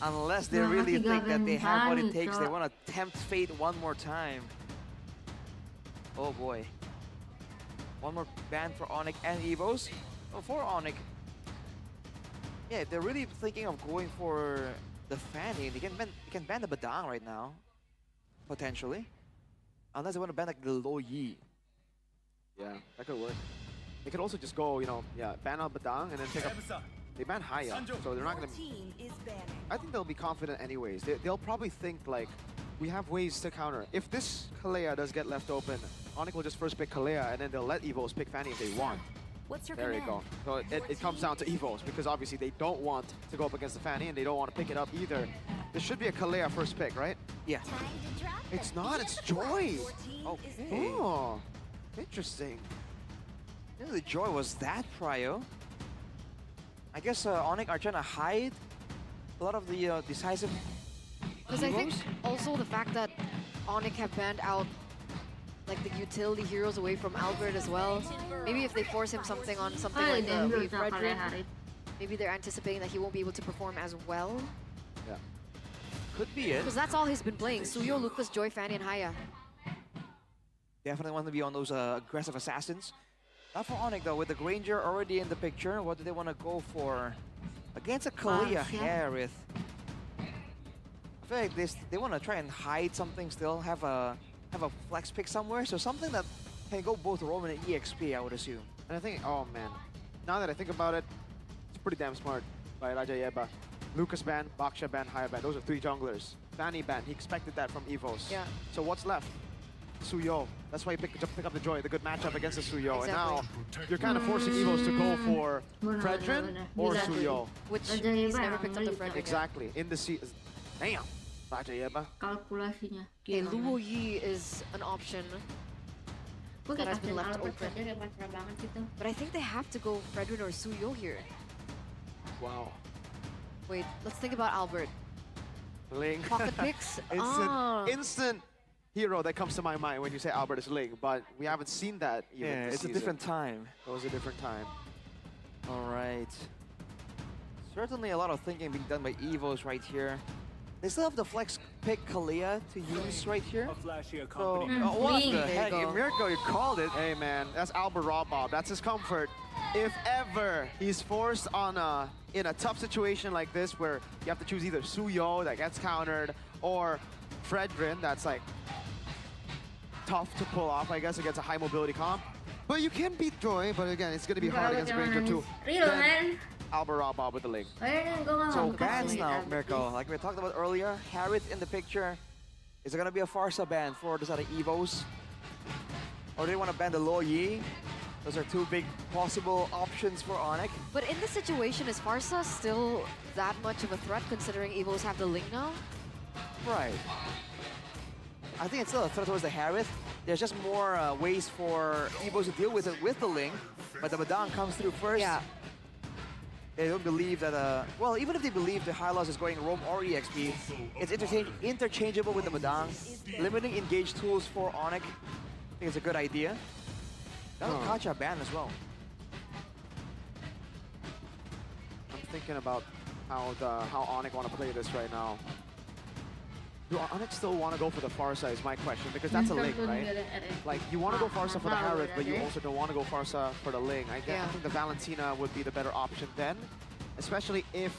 Speaker 4: they
Speaker 1: Nah,
Speaker 4: really
Speaker 1: masih
Speaker 4: think that they have what it
Speaker 1: Fanny,
Speaker 4: takes. They
Speaker 1: Cok.
Speaker 4: want to tempt fate one more time. Oh boy. One more ban for ONIC and EVOS. Oh, for ONIC. Yeah, if they're really thinking of going for the Fanny, they can ban the Badang right now. Potentially. Unless they want to ban like the Lo Yi.
Speaker 3: Yeah, that could work. They could also just go, ban out Badang and then pick up. They ban Haya, so they're not gonna. I think they'll be confident anyways. They'll probably think like, we have ways to counter. If this Kalea does get left open, ONIC will just first pick Kalea and then they'll let EVOS pick Fanny if they want.
Speaker 5: What's your
Speaker 3: There you go. So it comes down to EVOS because obviously they don't want to go up against the Fanny and they don't want to pick it up either. There should be a Kalea first pick, right?
Speaker 4: Yeah.
Speaker 3: It's not, it's Joy.
Speaker 4: Okay.
Speaker 3: Oh, interesting.
Speaker 4: Yeah, the Joy was that prio. I guess ONIC are trying to hide a lot of the decisive.
Speaker 2: Because I think
Speaker 4: heroes.
Speaker 2: also the fact that ONIC have banned out like the utility heroes away from Albert as well. Maybe if they force him something on something
Speaker 1: Ay,
Speaker 2: like the
Speaker 1: danger
Speaker 2: Wave
Speaker 1: sa
Speaker 2: Fredrin,
Speaker 1: Kalahari.
Speaker 2: maybe they're anticipating that he won't be able to perform as well.
Speaker 3: Yeah.
Speaker 4: Could be it.
Speaker 2: Because that's all he's been playing. Suyo, Lucas, Joy, Fanny, and Haya.
Speaker 4: Definitely want to be on those aggressive assassins. Not for ONIC though, with the Granger already in the picture. What do they want to go for? Against a Kalia
Speaker 1: Baxia.
Speaker 4: Harith. I feel like they want to try and hide something still. Have a flex pick somewhere. So something that can go both Roman and EXP, I would assume.
Speaker 3: And I think, oh man, now that I think about it, it's pretty damn smart by Raja Yeba. Lucas ban, Baksha ban, Haya ban. Those are 3 junglers. Fanny ban, he expected that from EVOS.
Speaker 2: Yeah.
Speaker 3: So what's left? Suyo. That's why you pick up the Joy, the good matchup against the Suyo. And now you're kind of forcing EVOS to go for
Speaker 1: Bener,
Speaker 3: Fredrin
Speaker 1: bener.
Speaker 3: or
Speaker 1: Gila tuh.
Speaker 3: Suyo.
Speaker 2: Which
Speaker 1: Raja
Speaker 2: he's
Speaker 1: Yeba
Speaker 2: never
Speaker 1: yang
Speaker 2: picked up the
Speaker 1: ngelit,
Speaker 2: Fredrin yet.
Speaker 3: Exactly. In the season. Damn. Raja Yeba.
Speaker 1: Kalkulasinya.
Speaker 2: Okay,
Speaker 1: Gila,
Speaker 2: Luo
Speaker 1: man.
Speaker 2: Yi is an option.
Speaker 1: Gue
Speaker 2: that
Speaker 1: kayak
Speaker 2: has been
Speaker 1: kasihan
Speaker 2: left
Speaker 1: Albert
Speaker 2: open.
Speaker 1: aja kayak pasrah banget gitu.
Speaker 2: But I think they have to go Fredrin or Suyo here.
Speaker 3: Wow.
Speaker 2: Wait, let's think about Albert.
Speaker 3: Ling.
Speaker 2: Pocket picks?
Speaker 3: It's
Speaker 2: Ah.
Speaker 3: an instant hero that comes to my mind when you say Albert is Ling, but we haven't seen that even
Speaker 4: Yeah,
Speaker 3: this
Speaker 4: it's
Speaker 3: season.
Speaker 4: a different time.
Speaker 3: It was a different time.
Speaker 4: All right. Certainly a lot of thinking being done by EVOS right here. They still have the flex pick Kalia to use right here. So, what
Speaker 1: Ling.
Speaker 4: the
Speaker 1: There
Speaker 2: you
Speaker 4: heck?
Speaker 2: go.
Speaker 4: Mirko, you called it.
Speaker 3: Hey man, that's Albert Raw Bob. That's his comfort. If ever he's forced on in a tough situation like this where you have to choose either Suyo that gets countered or Fredrin that's like tough to pull off, I guess, against a high mobility comp. But you can beat Joy, but again, it's gonna be hard against Granger too.
Speaker 1: Real,
Speaker 3: Then
Speaker 1: man.
Speaker 3: Albert Raw Bob with the Ling.
Speaker 1: Ayun, gue nggak
Speaker 4: So
Speaker 1: mau
Speaker 4: bans
Speaker 1: kasih
Speaker 4: now,
Speaker 1: Albert,
Speaker 4: Mirko.
Speaker 1: please.
Speaker 4: Like we talked about earlier, Harith in the picture. Is it gonna be a Farsa ban for the side of EVOS? Or do they want to ban the Lo Yi? Those are 2 big possible options for ONIC.
Speaker 2: But in this situation, is Farsa still that much of a threat considering Evos have the Ling now?
Speaker 4: Right. I think it's still a threat towards the Harith. There's just more ways for EVOS to deal with it with the Ling. But the Badang comes through first.
Speaker 2: Yeah.
Speaker 4: they don't believe that, well, even if they believe the high loss is going roam or EXP, it's interchangeable with the Madang. Limiting engage tools for ONIC, I think it's a good idea. That'll catch a ban as well.
Speaker 3: I'm thinking about how ONIC want to play this right now. Do ONIC still want to go for the Farsa is my question, because that's a Ling, right? Like, you want to go Farsa for the Harith, but you also don't want to go Farsa for the Ling. I think the Valentina would be the better option then, especially if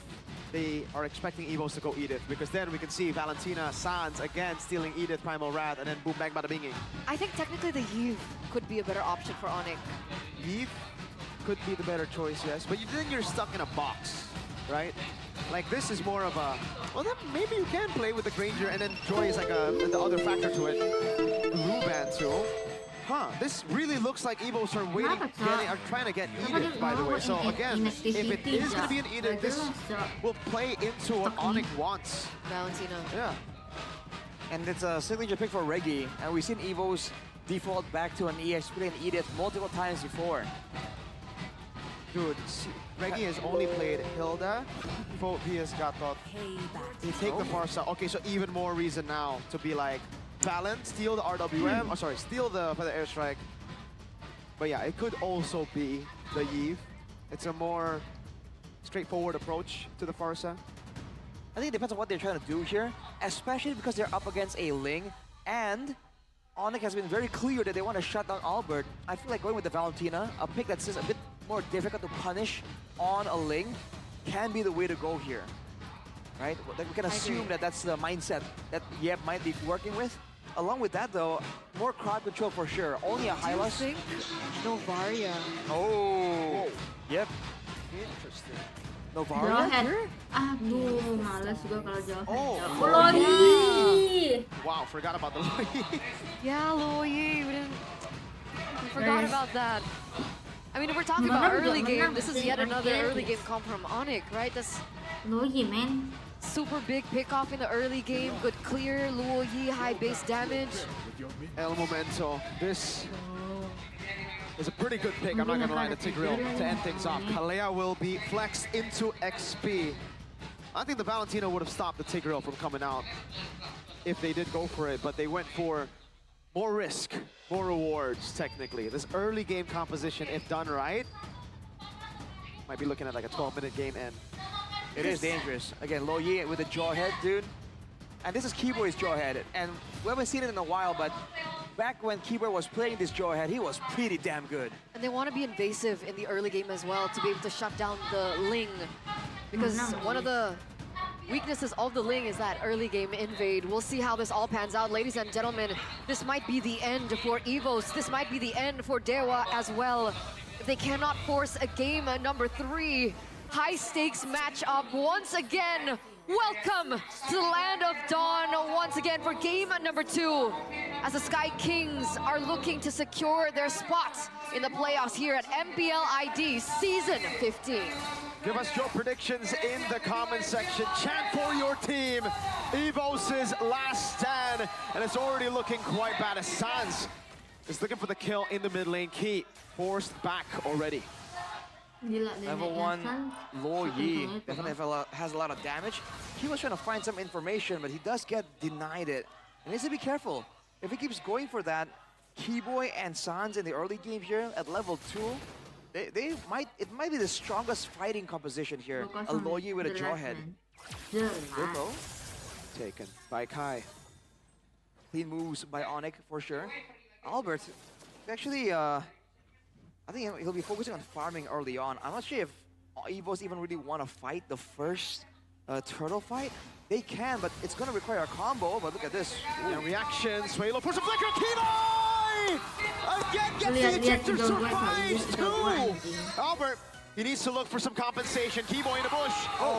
Speaker 3: they are expecting EVOS to go Edith, because then we can see Valentina, Sans again stealing Edith, Primal Wrath, and then boom, bang, bada, binging.
Speaker 2: I think technically the Eve could be a better option for ONIC.
Speaker 3: Eve could be the better choice, yes, but then you're stuck in a box, right? Like, this is more of a, well, then maybe you can play with the Granger, and then Joy is like the other factor to it. Ruban too. Huh, this really looks like EVOS are waiting, are trying to get Edith, by the way. So again, if it is going to be an Edith, this will play into what ONIC wants.
Speaker 2: Valentina.
Speaker 3: Yeah.
Speaker 4: And it's a signature pick for Reggie, and we've seen EVOS default back to an EXP and Edith multiple times before.
Speaker 3: Dude, Reggie has only played Hilda, Phobius, Gatot. He take the Farsa. Okay, so even more reason now to be like, Valen, steal the RWM, oh sorry, steal the for the airstrike. But yeah, it could also be the Eve. It's a more straightforward approach to the Farsa.
Speaker 4: I think it depends on what they're trying to do here, especially because they're up against a Ling, and ONIC has been very clear that they want to shut down Albert. I feel like going with the Valentina, a pick that's just a bit more difficult to punish on a Ling, can be the way to go here. Right? We can assume that that's the mindset that Yep might be working with. Along with that though, more crowd control for sure. Only a high loss.
Speaker 2: Novaria.
Speaker 4: Oh. Yep.
Speaker 3: Interesting.
Speaker 4: Novaria?
Speaker 1: Jawhead. Aduh, males gue kalau Jawhead.
Speaker 4: Oh.
Speaker 1: Loyi.
Speaker 3: Wow, forgot about the Loyi.
Speaker 2: Yeah, Loyi. We forgot about that. I mean, if we're talking about early game, this is yet another early game comp from ONIC, right? That's
Speaker 1: Loyi, man.
Speaker 2: super big pick off in the early game. Good clear, Luo Yi, high base damage.
Speaker 3: El Momento. This is a pretty good pick, I'm not gonna lie, to Tigreal to end things off. Kalea will be flexed into XP. I think the Valentina would have stopped the Tigreal from coming out if they did go for it, but they went for more risk, more rewards, technically. This early game composition, if done right, might be looking at like a 12-minute game end.
Speaker 4: It is dangerous. Again, Loyi with a Jawhead, dude. And this is Keyboard's Jawhead. And we haven't seen it in a while, but back when Keyboard was playing this Jawhead, he was pretty damn good.
Speaker 2: And they want to be invasive in the early game as well to be able to shut down the Ling. Because one of the weaknesses of the Ling is that early game invade. We'll see how this all pans out. Ladies and gentlemen, this might be the end for EVOS. This might be the end for Dewa as well. If they cannot force a game number 3, high stakes matchup once again. Welcome to the land of Dawn once again for game number 2, as the Sky Kings are looking to secure their spots in the playoffs here at MPL ID Season 15.
Speaker 3: Give us your predictions in the comment section. Chant for your team. EVOS' last stand, and it's already looking quite bad as Sans is looking for the kill in the mid lane. Key forced back already.
Speaker 4: Level 1, Loyi definitely has a lot of damage. He was trying to find some information, but he does get denied it. He needs to be careful. If he keeps going for that, Keyboy and Sans in the early game here at level 2, it might be the strongest fighting composition here. A Loyi with a Jawhead. Good though.
Speaker 3: Taken by Kai.
Speaker 4: Clean moves by ONIC for sure. Albert, actually, I think he'll be focusing on farming early on. I'm not sure if EVOS even really want to fight the first turtle fight. They can, but it's going to require a combo. But look at this.
Speaker 3: Yeah, reaction. Swalo for some flicker. Keyboy! Again gets the ejector, survives too! Albert, he needs to look for some compensation. Keyboy in the bush.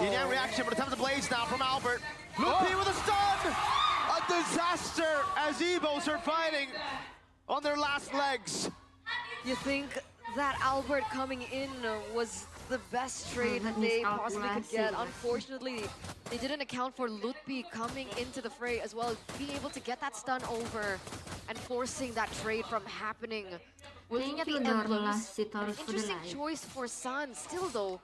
Speaker 3: Yin reaction, but attempts a blaze now from Albert. Lupi with a stun! A disaster as EVOS are fighting on their last legs.
Speaker 2: You think that Albert coming in was the best trade that they possibly could get. Unfortunately, they didn't account for Lutpi coming into the fray as well, being able to get that stun over and forcing that trade from happening. Will be emblems. An interesting choice for Sun. Still though,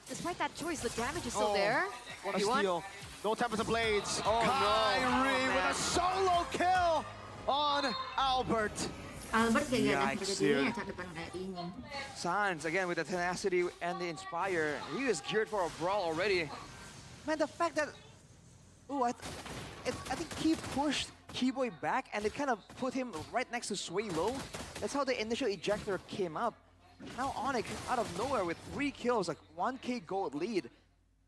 Speaker 2: despite that choice, the damage is still there.
Speaker 3: A
Speaker 2: 1v1.
Speaker 3: steal. No Tempest of Blades.
Speaker 4: Oh, no.
Speaker 3: Kyrie with a solo kill on Albert.
Speaker 1: Albert gak ada
Speaker 4: Yikes,
Speaker 1: seperti
Speaker 4: dude.
Speaker 1: ini ya saat depan kayak ini.
Speaker 4: Sans, again, with the tenacity and the inspire. He is geared for a brawl already. Man, the fact that... Ooh, I think he pushed Keyboy back and it kind of put him right next to Sway Low. That's how the initial ejector came up. Now ONIC, out of nowhere with 3 kills, like 1k gold lead.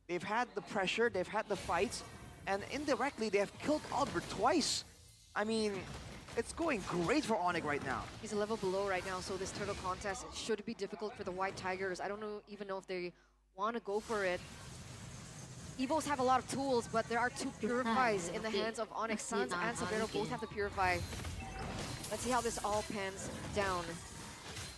Speaker 4: They've had the pressure, they've had the fights, and indirectly they have killed Albert twice. I mean, it's going great for ONIC right now.
Speaker 2: He's a level below right now, so this turtle contest should be difficult for the White Tigers. I don't even know if they want to go for it. EVOS have a lot of tools, but there are 2 Purifies in the hands of ONIC. Sans and Saweria both have the Purify. Let's see how this all pans down.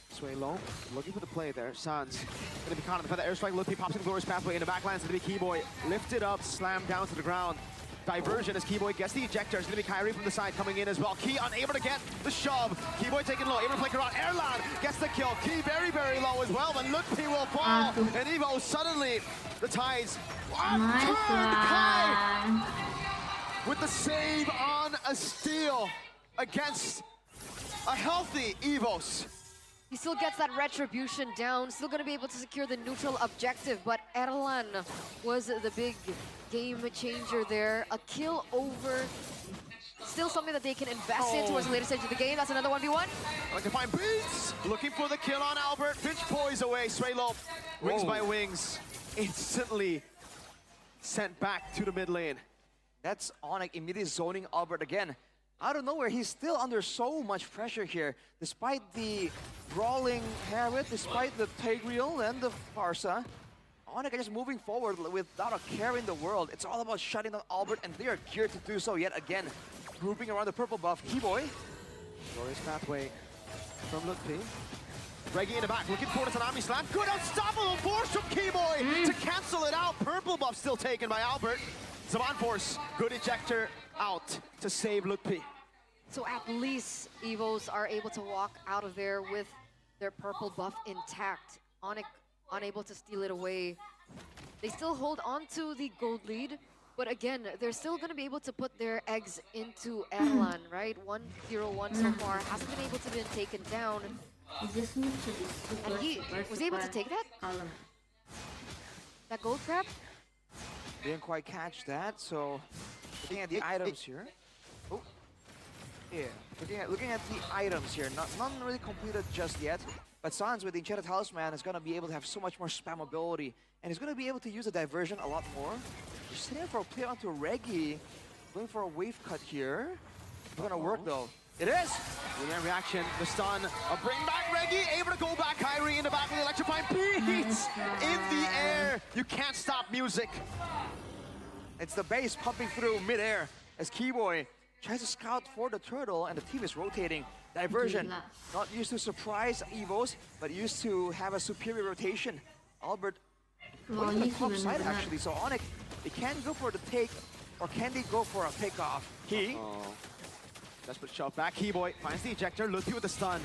Speaker 3: Sway Low looking for the play there. Sans gonna be caught in the feather airstrike. Luthi pops in Glorious Pathway in the backline. It's gonna be Keyboy lifted up, slammed down to the ground. Diversion as Keyboy gets the ejector. It's gonna be Kyrie from the side coming in as well. Key unable to get the shove. Keyboy taking low, able to flick around. Erlan gets the kill. Key very, very low as well, but Luthi will fall. And Evo suddenly, the tides turned Kai with the save on a steal against a healthy EVOS.
Speaker 2: He still gets that retribution down, still going to be able to secure the neutral objective, but Erlan was the big game changer there. A kill over, still something that they can invest in towards the later stage of the game. That's another 1v1.
Speaker 3: Like to find Beats, looking for the kill on Albert. Finch poise away, Swaylo, wings by wings, instantly sent back to the mid lane.
Speaker 4: That's ONIC immediately zoning Albert again. Out of nowhere, he's still under so much pressure here. Despite the brawling Harriet, despite the Tigreal and the Farsa, ONIC are just moving forward without a care in the world. It's all about shutting down Albert, and they are geared to do so yet again. Grouping around the purple buff, Keyboy.
Speaker 3: Glorious Pathway from Luthi. Reggie in the back, looking for the Tsunami Slam. Good unstoppable force from Keyboy to cancel it out. Purple buff still taken by Albert. Saban Force, good ejector out to save Luthi.
Speaker 2: So at least EVOS are able to walk out of there with their purple buff intact. ONIC unable to steal it away. They still hold on to the gold lead, but again, they're still going to be able to put their eggs into Erlan, right? 1-0-1 so far, hasn't been able to be taken down.
Speaker 1: He just needs to be super,
Speaker 2: And he was able to take that?
Speaker 1: Calm.
Speaker 2: That gold grab?
Speaker 4: Didn't quite catch that, so looking at the items here. Oh, yeah. Looking at the items here, none really completed just yet. But Sans with the Enchanted Talisman is gonna be able to have so much more spam ability, and he's gonna be able to use the diversion a lot more. Just sitting for a play onto Reggie, going for a wave cut here. It's gonna work though. It is!
Speaker 3: Brilliant reaction, the stun, bring back Reggie, able to go back, Kyrie in the back with the electrifying beats in the air. You can't stop music.
Speaker 4: It's the base pumping through midair as Keyboy tries to scout for the turtle, and the team is rotating. Diversion, not used to surprise EVOS, but used to have a superior rotation. Albert going to the top side actually, so ONIC, they can go for the take, or can they go for a pickoff? He
Speaker 3: Desperate shove back, Keyboy finds the ejector, Luthi with the stun.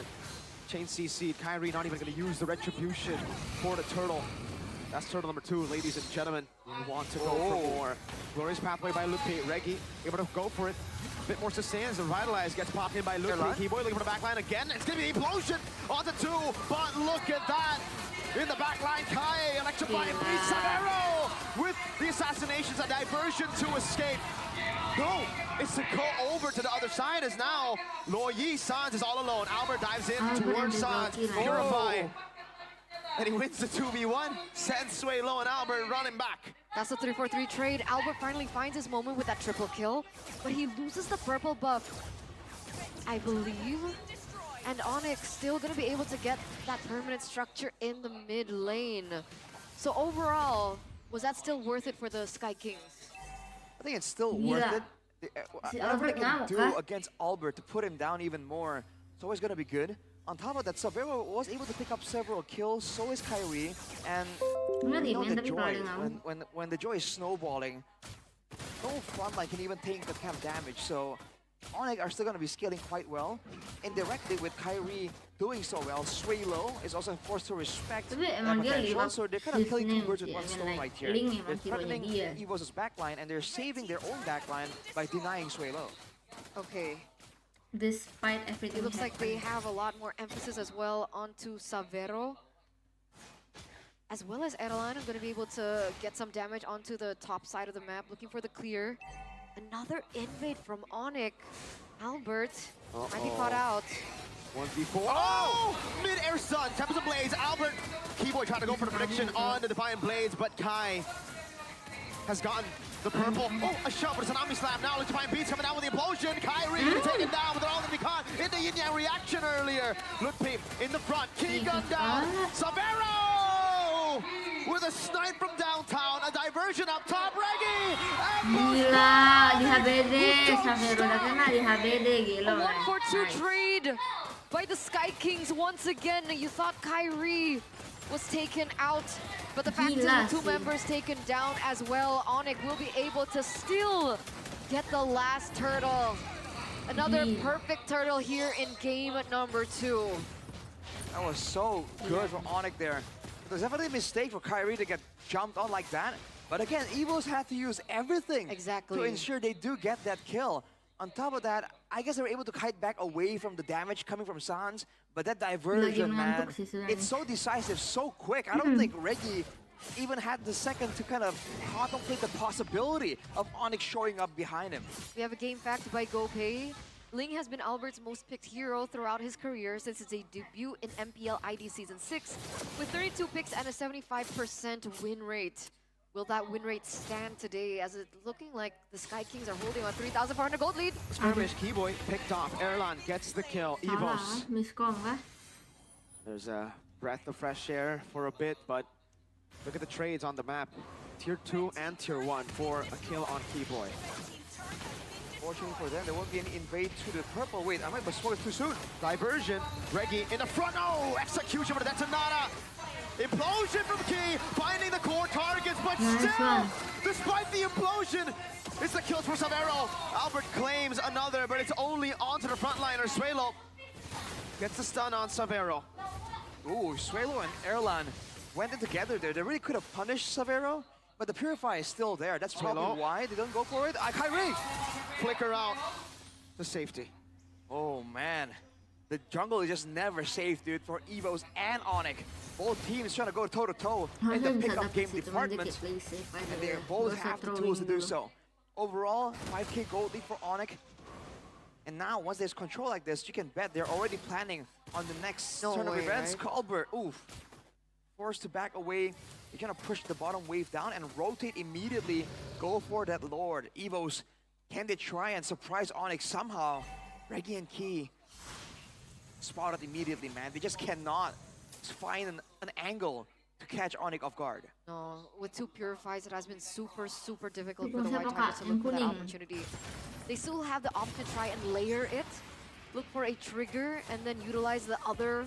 Speaker 3: Chain CC'd, Kyrie not even gonna use the retribution for the turtle. That's turtle number 2, ladies and gentlemen. We want to go for more. Glorious Pathway by Luthi. Reggie able to go for it. A bit more sustain as the Revitalize gets popped in by Luthi. Keyboy looking for the backline again. It's gonna be the implosion onto 2, but look at that. In the backline, Kai electrifying beats Saweria with the assassinations, a diversion to escape. No, it's to go over to the other side as now Loyi Sans is all alone. Albert dives in towards Sans, Purify. And he wins the 2v1, sends Sway Low and Albert running back.
Speaker 2: That's the 3-4-3 trade. Albert finally finds his moment with that triple kill, but he loses the purple buff, I believe. And ONIC still gonna be able to get that permanent structure in the mid lane. So overall, was that still worth it for the Sky Kings?
Speaker 4: I think it's still worth it. Whatever they can do against Albert to put him down even more, it's always gonna be good. On top of that, Saweria was able to pick up several kills, so is Kyrie, and you know the joy, when the joy is snowballing, no frontline can even take that kind of damage, so ONIC are still going to be scaling quite well. Indirectly, with Kyrie doing so well, Swalo is also forced to respect
Speaker 1: Tapi
Speaker 4: that
Speaker 1: emang dia
Speaker 4: potential.
Speaker 1: lihat
Speaker 4: So they're kind of killing two birds with
Speaker 1: sih,
Speaker 4: one
Speaker 1: I mean,
Speaker 4: stone
Speaker 1: like,
Speaker 4: right here.
Speaker 1: Link
Speaker 4: They're
Speaker 1: emang hero-nya
Speaker 4: threatening
Speaker 1: dia.
Speaker 4: EVOS' backline, and they're saving their own backline by denying Swalo.
Speaker 2: Okay.
Speaker 1: Despite everything
Speaker 2: It looks like they
Speaker 1: happened.
Speaker 2: have a lot more emphasis as well onto Saweria. As well as Erlan, I'm going to be able to get some damage onto the top side of the map, looking for the clear. Another invade from ONIC. Albert might be caught out.
Speaker 3: 1v4. Oh! Mid-air stun. Tempest Blades. Albert. Keyboy trying to go for the prediction on the Defiant Blades, but Kai has gotten the purple. Oh, a shot for the Tsunami Slam. Now Defiant Beats coming down with the implosion. Kyrie gonna take it down, but they're all gonna be caught in the yin yang reaction earlier. Lutpi in the front. Key gun down. Saweria with a snipe from downtown. A diversion up top. Reggie.
Speaker 1: Gila, di HBD. Saweria udah kena di HBD, gila.
Speaker 2: A 1-4-2
Speaker 1: Nice.
Speaker 2: trade by the Sky Kings once again. You thought Kyrie was taken out, but the fact is
Speaker 1: Gila
Speaker 2: the two
Speaker 1: sih.
Speaker 2: members taken down as well. ONIC will be able to still get the last turtle. Another
Speaker 1: Gila.
Speaker 2: perfect turtle here in game number 2.
Speaker 4: That was so good from ONIC there. It was definitely a mistake for Kyrie to get jumped on like that. But again, EVOS had to use everything
Speaker 2: Exactly.
Speaker 4: to ensure they do get that kill. On top of that, I guess they were able to kite back away from the damage coming from Sans. But that diversion, man,
Speaker 1: mengantuk sih sebenarnya.
Speaker 4: it's so decisive, so quick. I don't think Reggie even had the second to kind of contemplate the possibility of ONIC showing up behind him.
Speaker 2: We have a game fact by GoPay. Ling has been Albert's most picked hero throughout his career since his debut in MPL ID Season 6, with 32 picks and a 75% win rate. Will that win rate stand today, as it's looking like the Sky Kings are holding a 3,400 gold lead?
Speaker 3: Skirmish. Keyboy picked off. Erlan gets the kill.
Speaker 1: Salah,
Speaker 3: EVOS.
Speaker 1: miscom kah?
Speaker 3: There's a breath of fresh air for a bit, but look at the trades on the map. Tier 2 and Tier 1 for a kill on Keyboy.
Speaker 4: Fortunately for them, there won't be any invade to the purple. Wait, I might have spoken too soon.
Speaker 3: Diversion. Reggie in the front. Oh, execution for the detonata. Implosion from Key, finding the core targets, but
Speaker 1: Nice
Speaker 3: still,
Speaker 1: one.
Speaker 3: despite the implosion, it's the kills for Saweria. Albert claims another, but it's only onto the frontliner. Swalo gets the stun on Saweria.
Speaker 4: Ooh, Swalo and Erlan went in together there. They really could have punished Saweria, but the Purify is still there. That's probably
Speaker 3: Swalo.
Speaker 4: why they don't go for it. Kyrie!
Speaker 3: Flicker out to safety.
Speaker 4: Oh, man. The jungle is just never safe, dude, for EVOS and ONIC. Both teams trying to go toe-to-toe in the
Speaker 1: Harusnya bisa
Speaker 4: pickup
Speaker 1: dapet
Speaker 4: game
Speaker 1: sih, cuman
Speaker 4: department,
Speaker 1: dikit play safe aja
Speaker 4: and they
Speaker 1: deh.
Speaker 4: both
Speaker 1: Gak usah
Speaker 4: have the
Speaker 1: trolling
Speaker 4: tools to do
Speaker 1: dulu.
Speaker 4: so. Overall, 5k gold lead for ONIC. And now, once there's control like this, you can bet they're already planning on the next
Speaker 2: No
Speaker 4: turn of
Speaker 2: way,
Speaker 4: events.
Speaker 2: right?
Speaker 4: Colbert, oof. Forced to back away. You're gonna push the bottom wave down and rotate immediately. Go for that Lord. EVOS, can they try and surprise ONIC somehow? Reggie and Key spotted immediately, man. They just cannot find an angle to catch ONIC off guard.
Speaker 2: No, with two Purifies, it has been super, super difficult for
Speaker 1: Ikaw
Speaker 2: the White
Speaker 1: siapa,
Speaker 2: Tigers
Speaker 1: Kak?
Speaker 2: to look
Speaker 1: Yang
Speaker 2: for that
Speaker 1: kuning.
Speaker 2: opportunity. They still have the option to try and layer it, look for a trigger, and then utilize the other.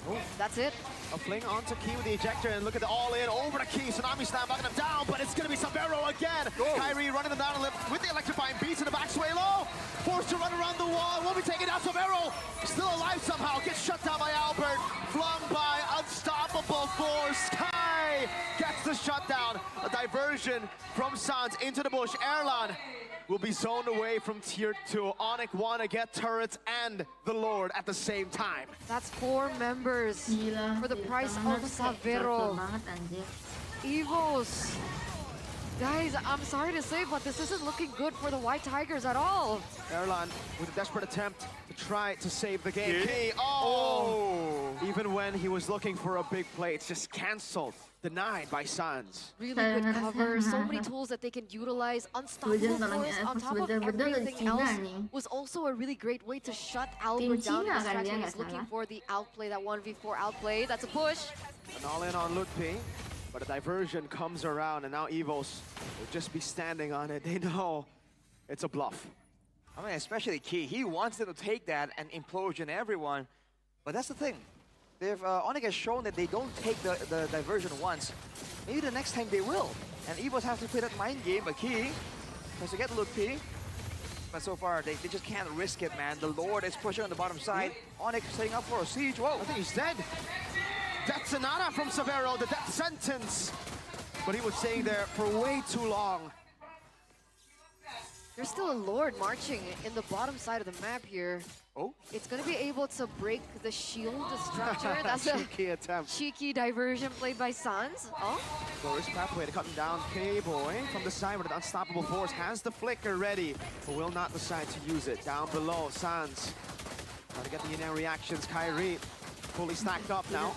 Speaker 2: Oh, that's it.
Speaker 3: A fling onto Key with the ejector, and look at the all-in over to Key. Tsunami Slam knocking him down, but it's going to be Saweria again. Kyrie running them down with the electrifying beats in the back. Swalo forced to run around the wall. Won't be taken down. Saweria still alive somehow. Gets shut down by Albert. Flung by unstoppable force. Sky gets the shutdown. A diversion from Sans into the bush. Erlan will be zoned away from Tier 2. ONIC want to get turrets and the Lord at the same time.
Speaker 2: That's 4 members
Speaker 1: Gila,
Speaker 2: for the
Speaker 1: di
Speaker 2: price
Speaker 1: tangan
Speaker 2: of
Speaker 1: tuh kayak
Speaker 2: Saweria.
Speaker 1: cocok banget anjir.
Speaker 2: EVOS. Guys, I'm sorry to say, but this isn't looking good for the White Tigers at all.
Speaker 3: Erlan with a desperate attempt to try to save the game. Key, oh! Even when he was looking for a big play, it's just cancelled, denied by Sans.
Speaker 2: Really good cover, so many tools that they can utilize. Unstoppable
Speaker 1: Hujan kalau
Speaker 2: force on
Speaker 1: EVOS
Speaker 2: top of
Speaker 1: bener-bener dari
Speaker 2: everything
Speaker 1: Cina
Speaker 2: else
Speaker 1: nih.
Speaker 2: was also a really great way to shut Albert down in
Speaker 1: Cina
Speaker 2: his
Speaker 1: kan
Speaker 2: tracks
Speaker 1: dia,
Speaker 2: when
Speaker 1: nggak
Speaker 2: he's looking
Speaker 1: salah.
Speaker 2: for the outplay, that 1v4 outplay. That's a push.
Speaker 3: An all-in on Lutpi, but a diversion comes around, and now EVOS will just be standing on it. They know it's a bluff.
Speaker 4: I mean, especially Key. He wants them to take that and implosion everyone. But that's the thing. They've ONIC has shown that they don't take the diversion once. Maybe the next time they will. And EVOS have to play that mind game, but Key has to get Lutpi. but so far they just can't risk it, man. The Lord is pushing on the bottom side. ONIC setting up for a siege. Whoa!
Speaker 3: I think he's dead. Death Sonata from Saweria, the death sentence. But he was staying there for way too long.
Speaker 2: There's still a Lord marching in the bottom side of the map here.
Speaker 4: Oh,
Speaker 2: It's going to be able to break the shield structure. That's a
Speaker 3: cheeky attempt.
Speaker 2: cheeky diversion played by Sans. Oh,
Speaker 3: Glorious pathway to cut him down. K-Boy from the side with an unstoppable force has the flicker ready, but will not decide to use it. Down below, Sans trying to get the in-air reactions. Kyrie fully stacked up now.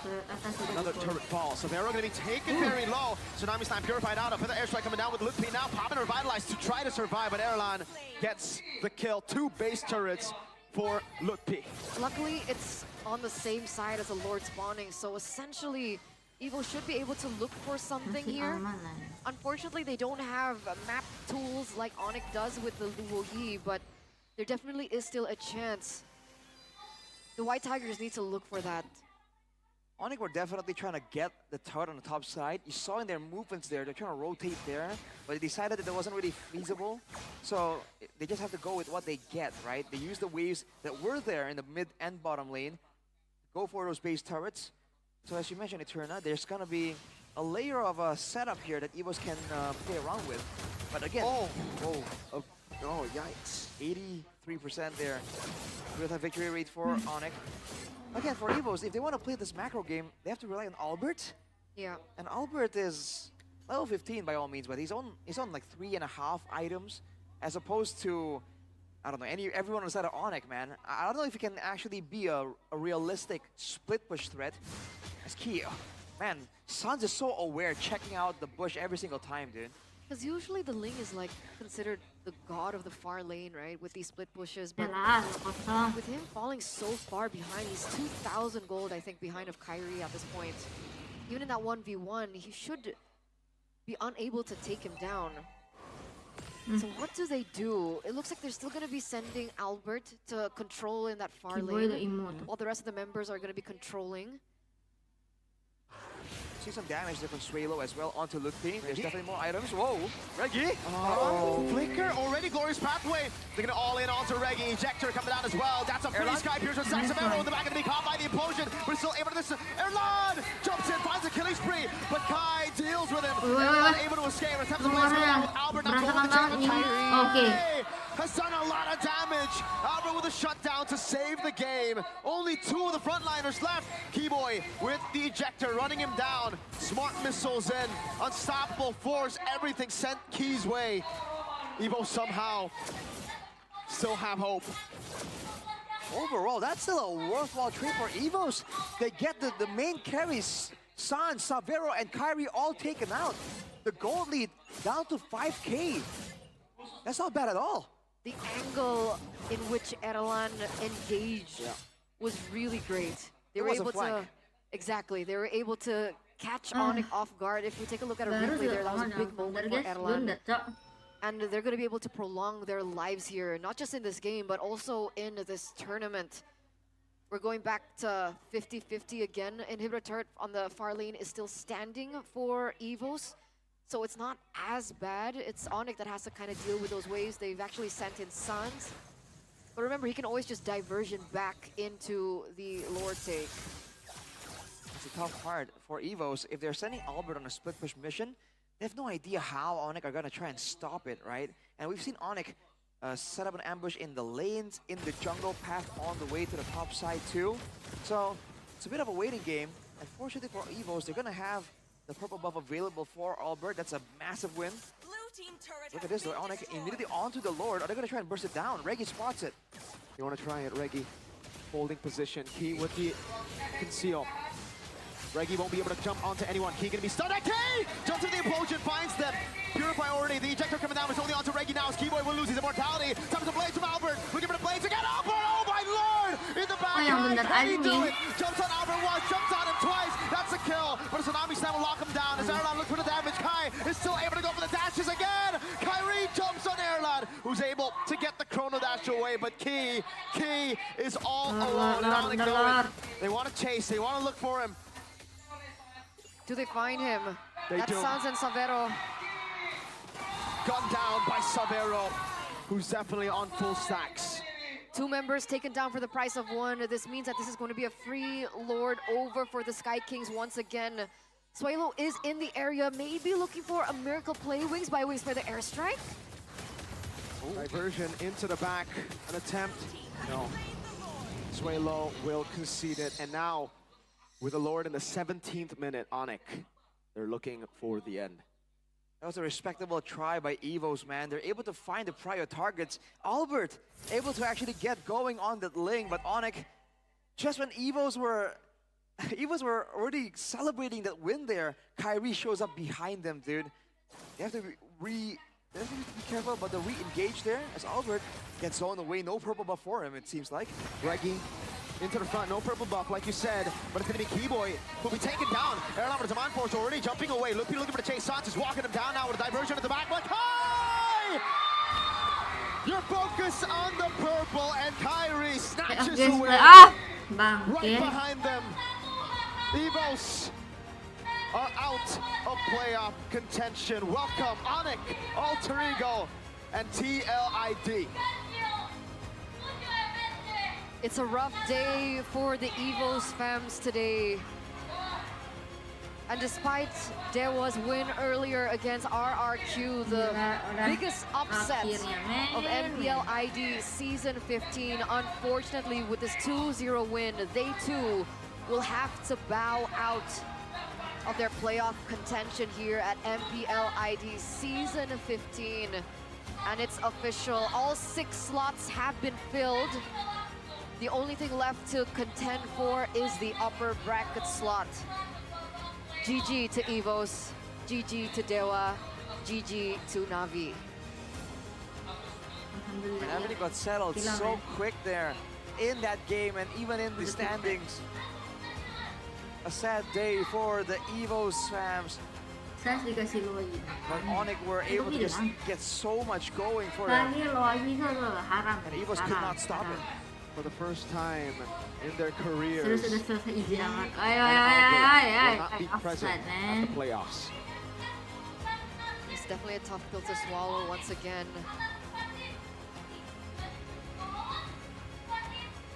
Speaker 3: Another turret fall. Saweria going to be taken very low. Tsunami Slam purified out. Another airstrike coming down with Lutpi now. Popping revitalized to try to survive, but Erlan gets the kill. 2 base turrets for Lutpi.
Speaker 2: luckily it's on the same side as the Lord spawning, so essentially EVO should be able to look for something here. Unfortunately, they don't have map tools like ONIC does with the Luo Yi, but there definitely is still a chance. The White Tigers need to look for that.
Speaker 4: ONIC were definitely trying to get the turret on the top side. You saw in their movements there, they're trying to rotate there, but they decided that it wasn't really feasible. So they just have to go with what they get, right? They use the waves that were there in the mid and bottom lane, go for those base turrets. So as you mentioned, Eterna, there's gonna be a layer of a setup here that EVOS can play around with. But again, oh, yikes. 83% there with a victory rate for ONIC. Again, for EVOS, if they want to play this macro game, they have to rely on Albert.
Speaker 2: Yeah.
Speaker 4: And Albert is level 15 by all means, but he's on like 3.5 items, as opposed to, I don't know, everyone on the side of ONIC, man. I don't know if he can actually be a realistic split push threat. As key, man, Sans is so aware, checking out the bush every single time, dude.
Speaker 2: Because usually the Ling is like considered the god of the far lane, right? With these split pushes. But with him falling so far behind, he's 2,000 gold, I think, behind of Kyrie at this point. Even in that 1v1, he should be unable to take him down. So what do they do? It looks like they're still going to be sending Albert to control in that far lane, while the rest of the members are going to be controlling.
Speaker 4: See some damage there from Swalo as well onto Lutpi. There's definitely more items. Whoa, Reggie!
Speaker 3: Flicker already, glorious pathway. They're gonna all in onto Reggie. Ejector coming down as well. That's a free Sky Pierce with Saweria in the back, gonna be caught by the implosion, but still able to this. Erlan jumps in, finds a killing spree, but Kai deals with him. Erlan able to escape. Attempts to place with Albert, not going to chase, but Kyrie has done a lot of damage. Albert with a shutdown to save the game. Only 2 of the frontliners left. Keyboy with the ejector running him down. Smart missiles in, unstoppable force, everything sent Key's way. Evo somehow still have hope.
Speaker 4: Overall, that's still a worthwhile trade for EVOS. They get the main carries, Sans, Saweria, and Kyrie all taken out. The gold lead down to 5K. That's not bad at all.
Speaker 2: The angle in which Erlan engaged was really great. They were able to, exactly, they were able to catch ONIC off guard. If we take a look at a replay there, that was a big moment for Erlan. And they're going to be able to prolong their lives here, not just in this game, but also in this tournament. We're going back to 50-50 again. Inhibitor turret on the far lane is still standing for EVOS. So it's not as bad. It's ONIC that has to kind of deal with those waves. They've actually sent in Sans. But remember, he can always just diversion back into the Lord take.
Speaker 4: It's a tough part for EVOS. If they're sending Albert on a split push mission, they have no idea how ONIC are going to try and stop it, right? And we've seen ONIC set up an ambush in the lanes, in the jungle path on the way to the top side too. So it's a bit of a waiting game. Unfortunately for EVOS, they're going to have the purple buff available for Albert. That's a massive win. Look at this though, ONIC immediately onto the Lord. Are they going to try and burst it down? Reggie spots it.
Speaker 3: You want to try it, Reggie. Holding position. Key with the conceal. Reggie won't be able to jump onto anyone. Key gonna be stunned at K! Jumps into the implosion, finds them. Pure priority. The ejector coming down. It's only onto Reggie now. As Keyboy will lose his immortality. Time to blades from Albert. Looking for the blades again. Albert! Oh my lord! In the back. Can he do it? Jumps on Albert once, jumps on him twice. That's a kill. But a Tsunami Slam will lock him down. As Erlan looks for the damage. Kai is still able to go for the dashes again. Kyrie jumps on Erlan, who's able to get the chrono dash away. But Key is all alone. And ONIC know it. They want to chase. They want to look for him.
Speaker 2: Do they find him?
Speaker 3: They
Speaker 2: That's
Speaker 3: do.
Speaker 2: Sans and Saweria.
Speaker 3: Gunned down by Saweria. who's definitely on full stacks.
Speaker 2: 2 members taken down for the price of 1. This means that this is going to be a free Lord over for the Sky Kings once again. Suelo is in the area, maybe looking for a miracle play. Wings by Wings for the airstrike.
Speaker 3: Diversion into the back, an attempt. No. Suelo will concede it. And now, with the Lord in the 17th minute, ONIC, they're looking for the end.
Speaker 4: That was a respectable try by EVOS, man. They're able to find the prior targets. Albert able to actually get going on that link, but ONIC, just when EVOS were already celebrating that win there, Kyrie shows up behind them, dude. They have to be careful about the re-engage there as Albert gets thrown away. No purple buff for him, it seems like.
Speaker 3: Reggie into the front, no purple buff, like you said, but it's going to be Keyboy who'll be taken down. Airline with Demand Force already jumping away. Looking for the chase. Sans is walking him down now with a diversion at the back. But Kai! You're focused on the purple, and Kyrie snatches away. Right behind them. EVOS are out of playoff contention. Welcome, ONIC, Alter Ego, and TLID.
Speaker 2: It's a rough day for the EVOS fams today. And despite Dewa's win earlier against RRQ, the biggest upset of MPL ID Season 15, unfortunately with this 2-0 win, they too will have to bow out of their playoff contention here at MPL ID Season 15. And it's official, all 6 slots have been filled. The only thing left to contend for is the upper bracket slot. GG to EVOS, GG to Dewa, GG to Navi.
Speaker 4: Navi got settled so quick there in that game and even in the standings. A sad day for the EVOS fans. But ONIC were able to just get so much going for them. And EVOS could not stop it.
Speaker 3: For the first time in their careers,
Speaker 1: Sudah selesai easy amat.
Speaker 3: will not be present at the playoffs.
Speaker 2: It's definitely a tough pill to swallow once again.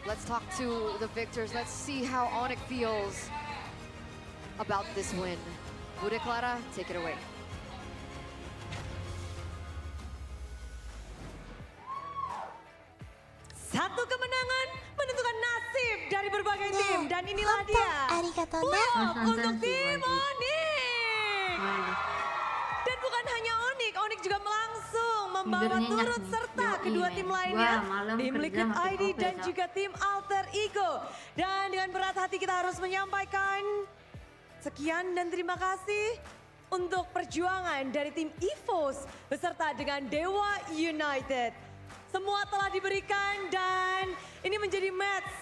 Speaker 2: Let's talk to the victors. Let's see how ONIC feels about this win. Bude Clara, take it away.
Speaker 5: Satu kemenangan menentukan nasib dari berbagai tim, dan inilah dia playoff untuk tim ONIC. Dan bukan hanya ONIC juga langsung membawa turut serta kedua tim lainnya, tim Liquid ID dan juga tim Alter Ego. Dan dengan berat hati kita harus menyampaikan sekian dan terima kasih untuk perjuangan dari tim EVOS beserta dengan Dewa United. Semua telah diberikan dan ini menjadi match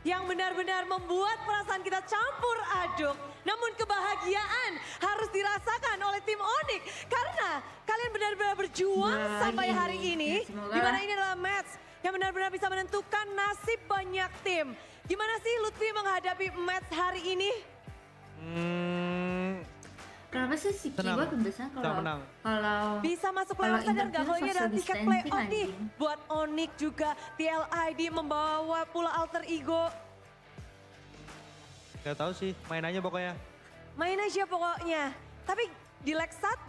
Speaker 5: yang benar-benar membuat perasaan kita campur aduk. Namun kebahagiaan harus dirasakan oleh tim ONIC karena kalian benar-benar berjuang sampai hari ini. Di mana ini adalah match yang benar-benar bisa menentukan nasib banyak tim. Gimana sih Lutfi menghadapi match hari ini?
Speaker 1: Kenapa sih si Kiba kebiasaan kalau
Speaker 5: bisa masuk playoff, sadar nggak kalau ini adalah tiket playoff nih buat ONIC juga TLID membawa pula Alter Ego.
Speaker 6: Gak tahu sih, main aja pokoknya.
Speaker 5: Main aja pokoknya. Tapi di leg 1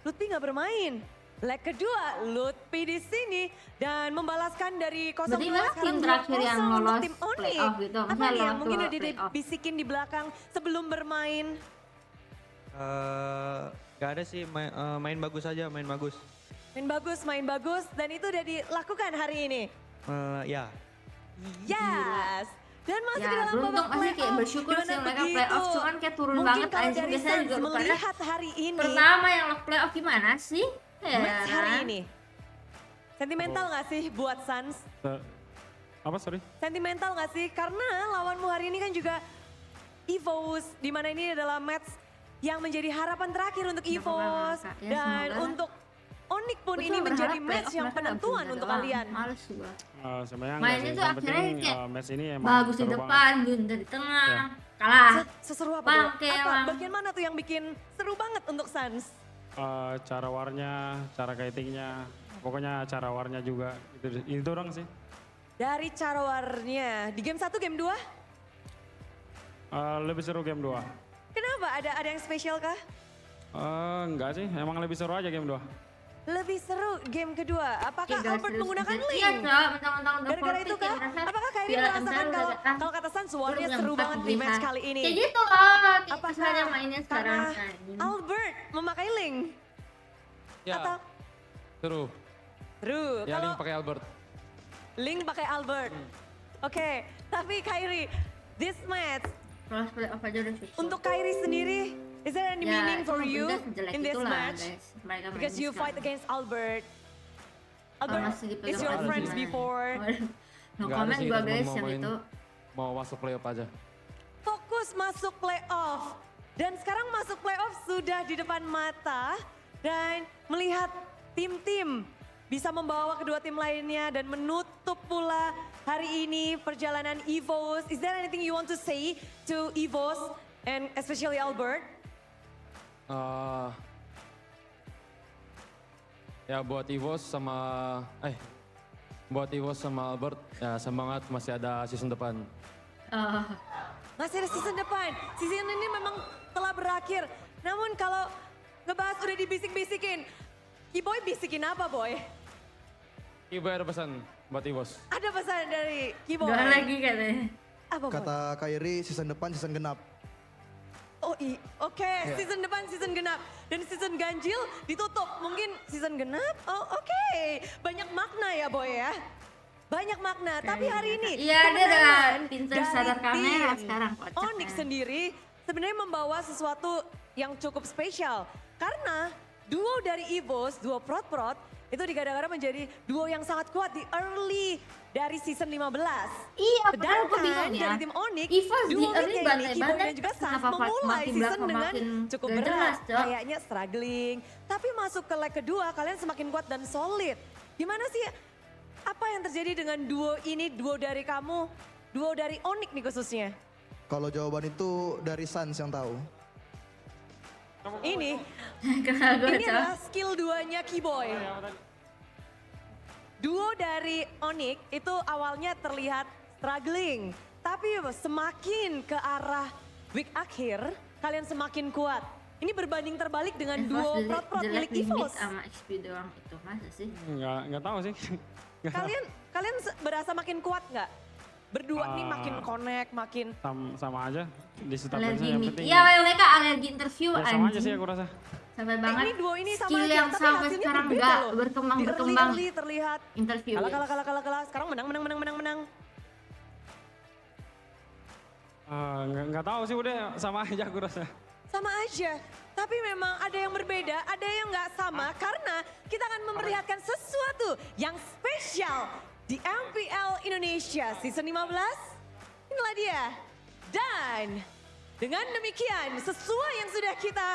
Speaker 5: Lutfi nggak bermain. Leg kedua Lutfi di sini dan membalaskan dari 0-2
Speaker 1: tim terakhir yang lolos
Speaker 5: tim ONIC.
Speaker 1: playoff gitu.
Speaker 5: Apa nih yang mungkin udah dibisikin di belakang sebelum bermain?
Speaker 6: Gak ada sih, main bagus aja, main bagus.
Speaker 5: Main bagus dan itu udah dilakukan hari ini?
Speaker 6: Ya.
Speaker 5: Yes! Dan masih di dalam
Speaker 1: beruntung
Speaker 5: babak
Speaker 1: pasti kayak bersyukur sih mereka playoff, cuman kayak turun banget aja biasanya juga
Speaker 5: melihat hari ini.
Speaker 1: Pertama yang lock playoff gimana sih?
Speaker 5: Match hari ini. Sentimental nggak sih buat Suns?
Speaker 7: Apa sorry?
Speaker 5: Sentimental nggak sih? Karena lawanmu hari ini kan juga EVOS, di mana ini adalah match yang menjadi harapan terakhir untuk EVOS dan untuk ONIC pun ini menjadi match yang penentuan untuk kalian.
Speaker 1: Males gua.
Speaker 7: Sebenarnya
Speaker 1: mainnya tuh akhirnya kayak
Speaker 7: match ini emang
Speaker 1: bagus di depan, bunda di tengah, kalah.
Speaker 5: Seseru apa?
Speaker 1: Bangke,
Speaker 5: Apa? Bagian mana tuh yang bikin seru banget untuk Suns?
Speaker 7: Cara warnya, cara kitingnya, pokoknya cara warnya juga. Itu doang sih.
Speaker 5: Dari cara warnya, di game 1, game 2?
Speaker 7: Lebih seru game 2.
Speaker 5: Kenapa? Ada yang spesial kah?
Speaker 7: Enggak sih, emang lebih seru aja game 2.
Speaker 5: Lebih seru game kedua. Apakah Albert menggunakan link?
Speaker 1: Iya, Cok. Mentang-mentang udah
Speaker 5: Gara-gara itu kah? Apakah Kyrie merasakan kalau kata San Saweria seru banget di match kali ini?
Speaker 1: Kayak gitu loh.
Speaker 5: Apakah
Speaker 1: Misalnya mainnya sekarang.
Speaker 5: karena Albert memakai link?
Speaker 8: Ya,
Speaker 5: Atau
Speaker 8: seru.
Speaker 5: seru?
Speaker 8: Ya,
Speaker 5: Kalau
Speaker 8: Link pakai Albert.
Speaker 5: link pakai Albert. Oke, tapi Kyrie, this match
Speaker 1: Kalau play off aja udah sukses.
Speaker 5: untuk Kyrie sendiri, is there any meaning for you in this match?
Speaker 1: Mereka
Speaker 5: Because you fight against Albert. Albert
Speaker 1: masih dipegang
Speaker 5: is your
Speaker 8: Albert
Speaker 5: friends
Speaker 8: gimana?
Speaker 5: before.
Speaker 1: No
Speaker 8: Nggak ada
Speaker 1: comment
Speaker 8: sih,
Speaker 1: gua
Speaker 8: cuma
Speaker 1: guys
Speaker 8: mau
Speaker 1: yang
Speaker 8: main.
Speaker 1: itu.
Speaker 8: Mau masuk playoff aja.
Speaker 5: Fokus masuk playoff. Dan sekarang masuk playoff sudah di depan mata. Dan melihat tim-tim bisa membawa kedua tim lainnya dan menutup pula hari ini perjalanan EVOS. Is there anything you want to say to EVOS and especially Albert?
Speaker 8: Ya buat EVOS sama Albert, ya semangat, masih ada season depan.
Speaker 5: Masih ada season depan. Season ini memang telah berakhir. Namun kalau ngebahas udah dibisik-bisikin. Kiboy bisikin apa, Boy?
Speaker 8: Ibu ada pesan buat EVOS.
Speaker 5: Ada pesan dari Kiboy.
Speaker 1: Gak lagi katanya.
Speaker 5: Apa, Boy?
Speaker 9: Kata Kyrie season depan season genap.
Speaker 5: Oh oke, season depan season genap. Dan season ganjil ditutup. Mungkin season genap? Oh oke. Banyak makna ya, Boy ya? Banyak makna. Tapi hari ini
Speaker 1: Iya, dia udah
Speaker 5: kemenangan
Speaker 1: pinter
Speaker 5: dari
Speaker 1: sadar kamera
Speaker 5: tim
Speaker 1: sekarang, kocak
Speaker 5: ONIC
Speaker 1: ya.
Speaker 5: sendiri sebenarnya membawa sesuatu yang cukup spesial. Karena duo dari EVOS, duo prot-prot, itu digadang-gadang menjadi duo yang sangat kuat di early dari season 15.
Speaker 1: Iya, padahal gue
Speaker 5: Sedangkan
Speaker 1: bingung ya.
Speaker 5: dari tim ONIC,
Speaker 1: EVOS di
Speaker 5: duo
Speaker 1: early
Speaker 5: mid ini, Kiboy
Speaker 1: bantai-bantai,
Speaker 5: dan juga Sans
Speaker 1: kenapa
Speaker 5: memulai
Speaker 1: makin
Speaker 5: season
Speaker 1: belakang
Speaker 5: dengan
Speaker 1: makin
Speaker 5: cukup
Speaker 1: gak
Speaker 5: berat.
Speaker 1: jelas, Cok.
Speaker 5: Kayaknya struggling, tapi masuk ke leg kedua kalian semakin kuat dan solid. Gimana sih, apa yang terjadi dengan duo ini, duo dari kamu, duo dari ONIC nih khususnya?
Speaker 9: Kalau jawaban itu dari Sans yang tahu.
Speaker 5: Ini
Speaker 1: Kenal gue, Cok.
Speaker 5: adalah skill duanya Kiboy. Duo dari ONIC itu awalnya terlihat struggling, tapi semakin ke arah week akhir kalian semakin kuat. Ini berbanding terbalik dengan duo prot-prot milik EVOS.
Speaker 1: Sama XP doang itu masa sih?
Speaker 7: Nggak tahu sih.
Speaker 5: Kalian berasa makin kuat nggak? Berdua nih makin connect, makin
Speaker 7: Sama aja. Di start
Speaker 1: Alergi
Speaker 7: yang
Speaker 1: nih.
Speaker 7: penting.
Speaker 1: Iya, mereka alergi interview
Speaker 7: Ya, sama aja sih
Speaker 1: anjing.
Speaker 7: aku rasa.
Speaker 1: Sampai banget.
Speaker 5: ini duo ini sama
Speaker 1: skill
Speaker 5: aja,
Speaker 1: yang
Speaker 5: tapi
Speaker 1: sampai
Speaker 5: hasilnya
Speaker 1: sekarang
Speaker 5: berbeda
Speaker 1: nggak
Speaker 5: loh.
Speaker 1: berkembang.
Speaker 5: Di early terlihat
Speaker 1: Interview.
Speaker 5: kalah. Sekarang menang.
Speaker 7: Nggak tahu sih, udah sama aja aku rasa.
Speaker 5: Sama aja, tapi memang ada yang berbeda, ada yang nggak sama karena kita akan memperlihatkan sesuatu yang spesial di MPL Indonesia Season 15. Inilah dia. Dan dengan demikian sesuai yang sudah kita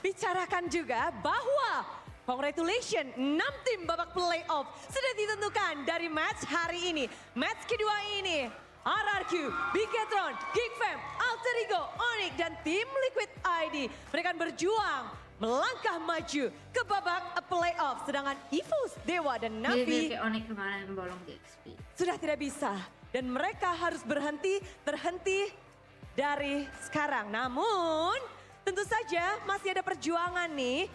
Speaker 5: bicarakan juga bahwa congratulations 6 tim babak playoff sudah ditentukan dari match hari ini. Match kedua ini RRQ, Bigetron, Geekfam, Alter Ego, ONIC, dan tim Liquid ID. Mereka akan berjuang melangkah maju ke babak playoff. Sedangkan EVOS, Dewa, dan Navi
Speaker 1: Kayak ONIC kemarin bolong di XP.
Speaker 5: sudah tidak bisa. Dan mereka harus terhenti dari sekarang. Namun tentu saja masih ada perjuangan nih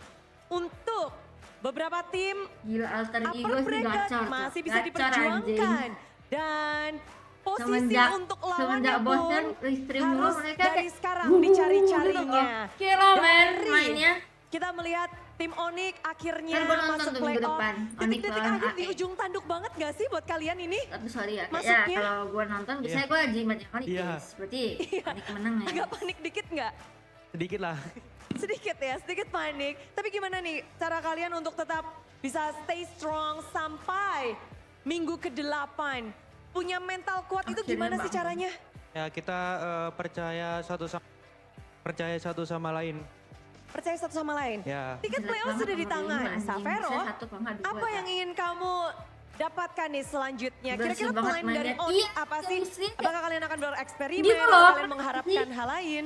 Speaker 5: untuk beberapa tim
Speaker 1: Gila, Alter Ego
Speaker 5: upper
Speaker 1: sih
Speaker 5: bracket
Speaker 1: gacor.
Speaker 5: masih bisa
Speaker 1: Gacor,
Speaker 5: diperjuangkan.
Speaker 1: anjing.
Speaker 5: Dan posisi
Speaker 1: Semenjak-
Speaker 5: untuk lawannya
Speaker 1: semenjak
Speaker 5: pun
Speaker 1: Boston Restream dulu,
Speaker 5: harus
Speaker 1: mereka
Speaker 5: dari
Speaker 1: kayak
Speaker 5: sekarang dicari-carinya.
Speaker 1: Oke loh men
Speaker 5: Dari
Speaker 1: mainnya.
Speaker 5: Kita melihat tim ONIC akhirnya
Speaker 1: Kan gua nonton
Speaker 5: masuk
Speaker 1: tuh minggu
Speaker 5: playoff.
Speaker 1: depan, ONIC
Speaker 5: Titik-titik
Speaker 1: lawan
Speaker 5: akhir di
Speaker 1: AE.
Speaker 5: ujung tanduk banget gak sih buat kalian ini?
Speaker 1: Tapi sorry ya, kayak
Speaker 5: Masuknya-
Speaker 1: ya kalau gue nonton biasanya gue jimat yang ONIC
Speaker 6: Iya.
Speaker 1: guys. Berarti ONIC menang ya.
Speaker 5: Agak panik dikit nggak?
Speaker 6: Sedikit lah.
Speaker 5: Sedikit ya, sedikit panik. Tapi gimana nih cara kalian untuk tetap bisa stay strong sampai minggu ke-8? Punya mental kuat itu
Speaker 1: Akhirnya
Speaker 5: gimana sih
Speaker 1: bangun.
Speaker 5: caranya?
Speaker 6: Ya kita percaya satu sama lain.
Speaker 5: Percaya satu sama lain.
Speaker 6: Ya.
Speaker 5: Tiket
Speaker 1: Jelek
Speaker 5: playoff
Speaker 1: banget
Speaker 5: sudah di
Speaker 1: nomor
Speaker 5: tangan.
Speaker 1: lima, anjing.
Speaker 5: Savero,
Speaker 1: Saya satu kalau nggak dua,
Speaker 5: apa
Speaker 1: Kak.
Speaker 5: yang ingin kamu dapatkan nih selanjutnya?
Speaker 1: Bersih
Speaker 5: Kira-kira
Speaker 1: banget
Speaker 5: plan dari
Speaker 1: mainnya.
Speaker 5: ONIC
Speaker 1: Iya,
Speaker 5: apa sih?
Speaker 1: Restream.
Speaker 5: Apakah kalian akan bereksperimen?
Speaker 1: Gitu
Speaker 5: Atau
Speaker 1: loh.
Speaker 5: kalian mengharapkan hal lain?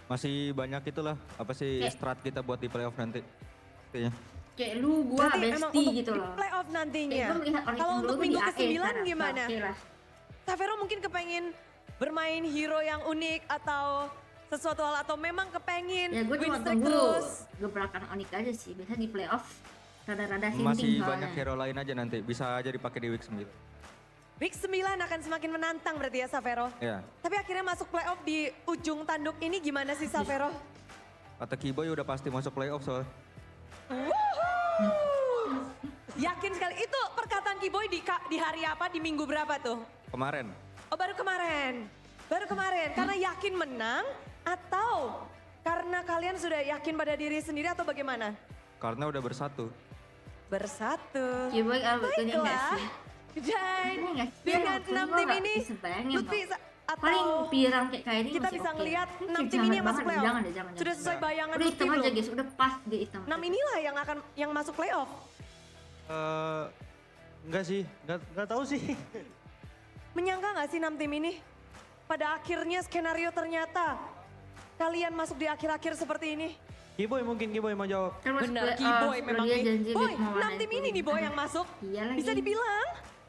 Speaker 10: Masih banyak itulah, apa sih strat kita buat di playoff nanti. Kayaknya.
Speaker 1: Kayak lu, gua,
Speaker 5: Berarti memang
Speaker 1: bestie
Speaker 5: untuk
Speaker 1: gitu
Speaker 5: di
Speaker 1: loh.
Speaker 5: playoff nantinya.
Speaker 1: Kayak gua melihat orang
Speaker 5: Kalau
Speaker 1: yang
Speaker 5: untuk
Speaker 1: dulu
Speaker 5: minggu
Speaker 1: di AE
Speaker 5: ke-9
Speaker 1: sekarang.
Speaker 5: gimana?
Speaker 1: Oke lah.
Speaker 5: Saweria mungkin kepengen bermain hero yang unik atau sesuatu hal atau memang kepengen
Speaker 1: Ya gue
Speaker 5: win
Speaker 1: cuma
Speaker 5: streak
Speaker 1: tunggu
Speaker 5: terus.
Speaker 1: gebrakan ONIC aja sih. Biasanya di playoff rada-rada sinting
Speaker 10: Masih
Speaker 1: soalnya.
Speaker 10: banyak hero lain aja nanti, bisa aja dipakai di week 9.
Speaker 5: Week 9 akan semakin menantang berarti ya Saweria.
Speaker 10: Ya,
Speaker 5: Tapi akhirnya masuk playoff di ujung tanduk ini gimana sih Saweria?
Speaker 10: kata Kiboy udah pasti masuk playoff soalnya.
Speaker 5: Yakin sekali. Itu perkataan Kiboy di hari apa? Di minggu berapa tuh?
Speaker 10: Kemarin,
Speaker 5: Oh baru kemarin. Baru kemarin. Karena yakin menang atau karena kalian sudah yakin pada diri sendiri atau bagaimana?
Speaker 10: karena udah bersatu.
Speaker 5: Bersatu.
Speaker 1: Ya boy, betulnya enggak
Speaker 5: Baiklah.
Speaker 1: sih?
Speaker 5: Dan
Speaker 1: Ini enggak sih?
Speaker 5: dengan
Speaker 1: Waktu
Speaker 5: 6
Speaker 1: gua
Speaker 5: tim
Speaker 1: nggak
Speaker 5: ini,
Speaker 1: bisa bayangin,
Speaker 5: Lutfi
Speaker 1: Bang.
Speaker 5: atau
Speaker 1: Paling pirang kayak ini
Speaker 5: kita
Speaker 1: masih
Speaker 5: bisa
Speaker 1: oke.
Speaker 5: ngelihat
Speaker 1: Ini
Speaker 5: 6 tim
Speaker 1: jangan
Speaker 5: ini yang masuk
Speaker 1: banget,
Speaker 5: playoff.
Speaker 1: Jangan deh, jangan.
Speaker 5: Sudah sesuai bayangan
Speaker 1: Udah
Speaker 5: Lutfi
Speaker 1: hitam aja
Speaker 5: belum?
Speaker 1: guys, udah pas di hitam.
Speaker 5: 6 inilah yang masuk playoff.
Speaker 6: Enggak sih, enggak tahu sih.
Speaker 5: Menyangka nggak sih 6 tim ini? Pada akhirnya skenario ternyata kalian masuk di akhir-akhir seperti ini.
Speaker 6: Kiboy mungkin Kiboy mau jawab.
Speaker 1: Kan masuk
Speaker 5: Benar,
Speaker 1: playoff,
Speaker 5: Kiboy
Speaker 1: udah
Speaker 5: memang
Speaker 1: dia
Speaker 5: nih.
Speaker 1: janji
Speaker 5: Boy,
Speaker 1: mau
Speaker 5: 6
Speaker 1: warnain
Speaker 5: tim ini nih Boy yang masuk.
Speaker 1: Iya lagi.
Speaker 5: Bisa dibilang,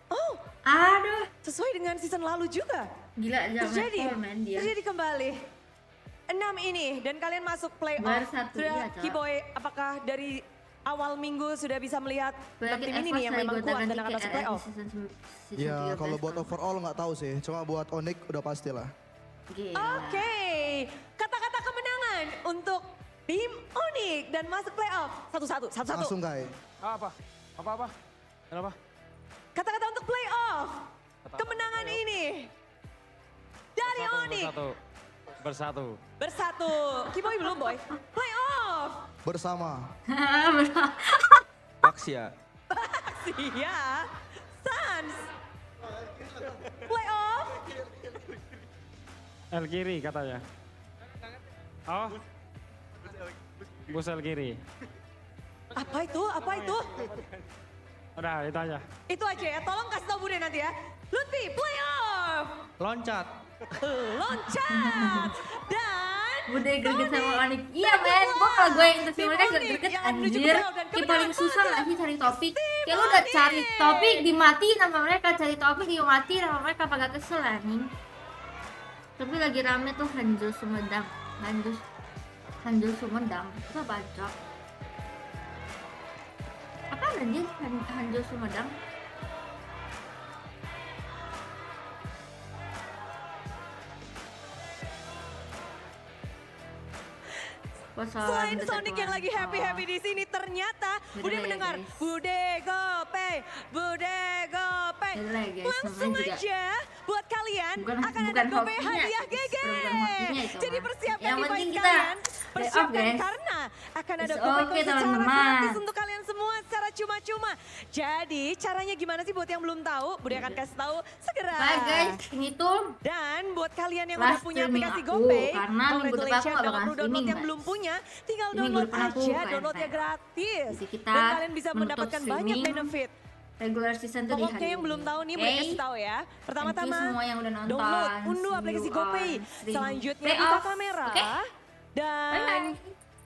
Speaker 5: oh
Speaker 1: Aduh,
Speaker 5: sesuai dengan season lalu juga.
Speaker 1: gila jangan
Speaker 5: Terjadi,
Speaker 1: komen dia.
Speaker 5: terjadi kembali. 6 ini dan kalian masuk playoff.
Speaker 1: Baru satu,
Speaker 5: Sudah
Speaker 1: iya, Cak.
Speaker 5: Kiboy, apakah dari awal minggu sudah bisa melihat 6
Speaker 1: Penyakit
Speaker 5: tim ini
Speaker 1: EVOS
Speaker 5: nih yang
Speaker 1: lagi
Speaker 5: memang
Speaker 1: gua
Speaker 5: kuat dan
Speaker 1: ganti
Speaker 5: akan
Speaker 1: ke
Speaker 5: masuk
Speaker 1: RR
Speaker 5: playoff?
Speaker 1: season
Speaker 9: Ya
Speaker 1: 13
Speaker 9: kalau buat overall nggak tahu sih, cuma buat ONIC udah pasti lah.
Speaker 1: Gila.
Speaker 5: Oke, kata-kata kemenangan untuk tim ONIC dan masuk playoff. Satu-satu.
Speaker 9: Langsung Kai.
Speaker 8: Apa? Kenapa?
Speaker 5: Kata-kata untuk playoff. Kemenangan ini dari ONIC
Speaker 8: Bersatu.
Speaker 5: bersatu. Kiboy belum boy. Playoff.
Speaker 9: Bersama.
Speaker 10: Baxia.
Speaker 5: Sia. Sans. Playoff.
Speaker 7: El kiri katanya. Oh. Bus El kiri.
Speaker 5: Apa itu? Apa itu?
Speaker 7: Udah itu aja.
Speaker 5: Itu aja ya. Tolong kasih tau Bude nanti ya. Lutfi, playoff.
Speaker 6: Loncat.
Speaker 5: Loncat. Dan
Speaker 1: Udah greget sama ONIC. Iya men, kalau gue yang interview mereka greget anjir. Kayak paling susah gak sih cari topik? Kayak lu udah cari topik dimatiin sama mereka, cari topik dimatiin sama mereka, apa gak kesel anjing. Tapi lagi rame tuh Hanjo Sumedang. Hanjo Sumedang, itu apa cok? Apa anjir Hanjo Sumedang?
Speaker 5: selain Sonic yang lagi happy-happy di sini, ternyata Bude mendengar Bude Gopay. Langsung aja buat kalian akan ada Gopay hadiah GG. Jadi persiapkan device kalian, persiapkan karena akan ada Gopay secara gratis untuk kalian semua secara cuma-cuma. Jadi caranya gimana sih buat yang belum tahu? Bude akan kasih tahu segera.
Speaker 1: Baik guys, ini tuh
Speaker 5: Dan buat kalian yang udah punya aplikasi
Speaker 1: aku,
Speaker 5: GoPay,
Speaker 1: karena minggu depan aku
Speaker 5: congratulations
Speaker 1: nggak
Speaker 5: dan
Speaker 1: bakal
Speaker 5: perlu download
Speaker 1: streaming,
Speaker 5: yang
Speaker 1: guys.
Speaker 5: belum punya, tinggal
Speaker 1: Ini
Speaker 5: download
Speaker 1: minggu depan aku
Speaker 5: aja,
Speaker 1: UKM,
Speaker 5: downloadnya
Speaker 1: guys.
Speaker 5: gratis.
Speaker 1: Jadi kita
Speaker 5: Dan kalian bisa
Speaker 1: menutup
Speaker 5: mendapatkan banyak
Speaker 1: streaming
Speaker 5: benefit.
Speaker 1: regular season tuh di hari
Speaker 5: Pokoknya yang belum
Speaker 1: ini.
Speaker 5: tahu nih,
Speaker 1: Oke?
Speaker 5: boleh kasih tahu ya. Pertama-tama,
Speaker 1: Thank you semua yang udah nonton.
Speaker 5: download, unduh
Speaker 1: See
Speaker 5: aplikasi
Speaker 1: you
Speaker 5: GoPay.
Speaker 1: on stream
Speaker 5: Selanjutnya
Speaker 1: playoff.
Speaker 5: buka kamera.
Speaker 1: Oke?
Speaker 5: Dan
Speaker 1: Bye-bye.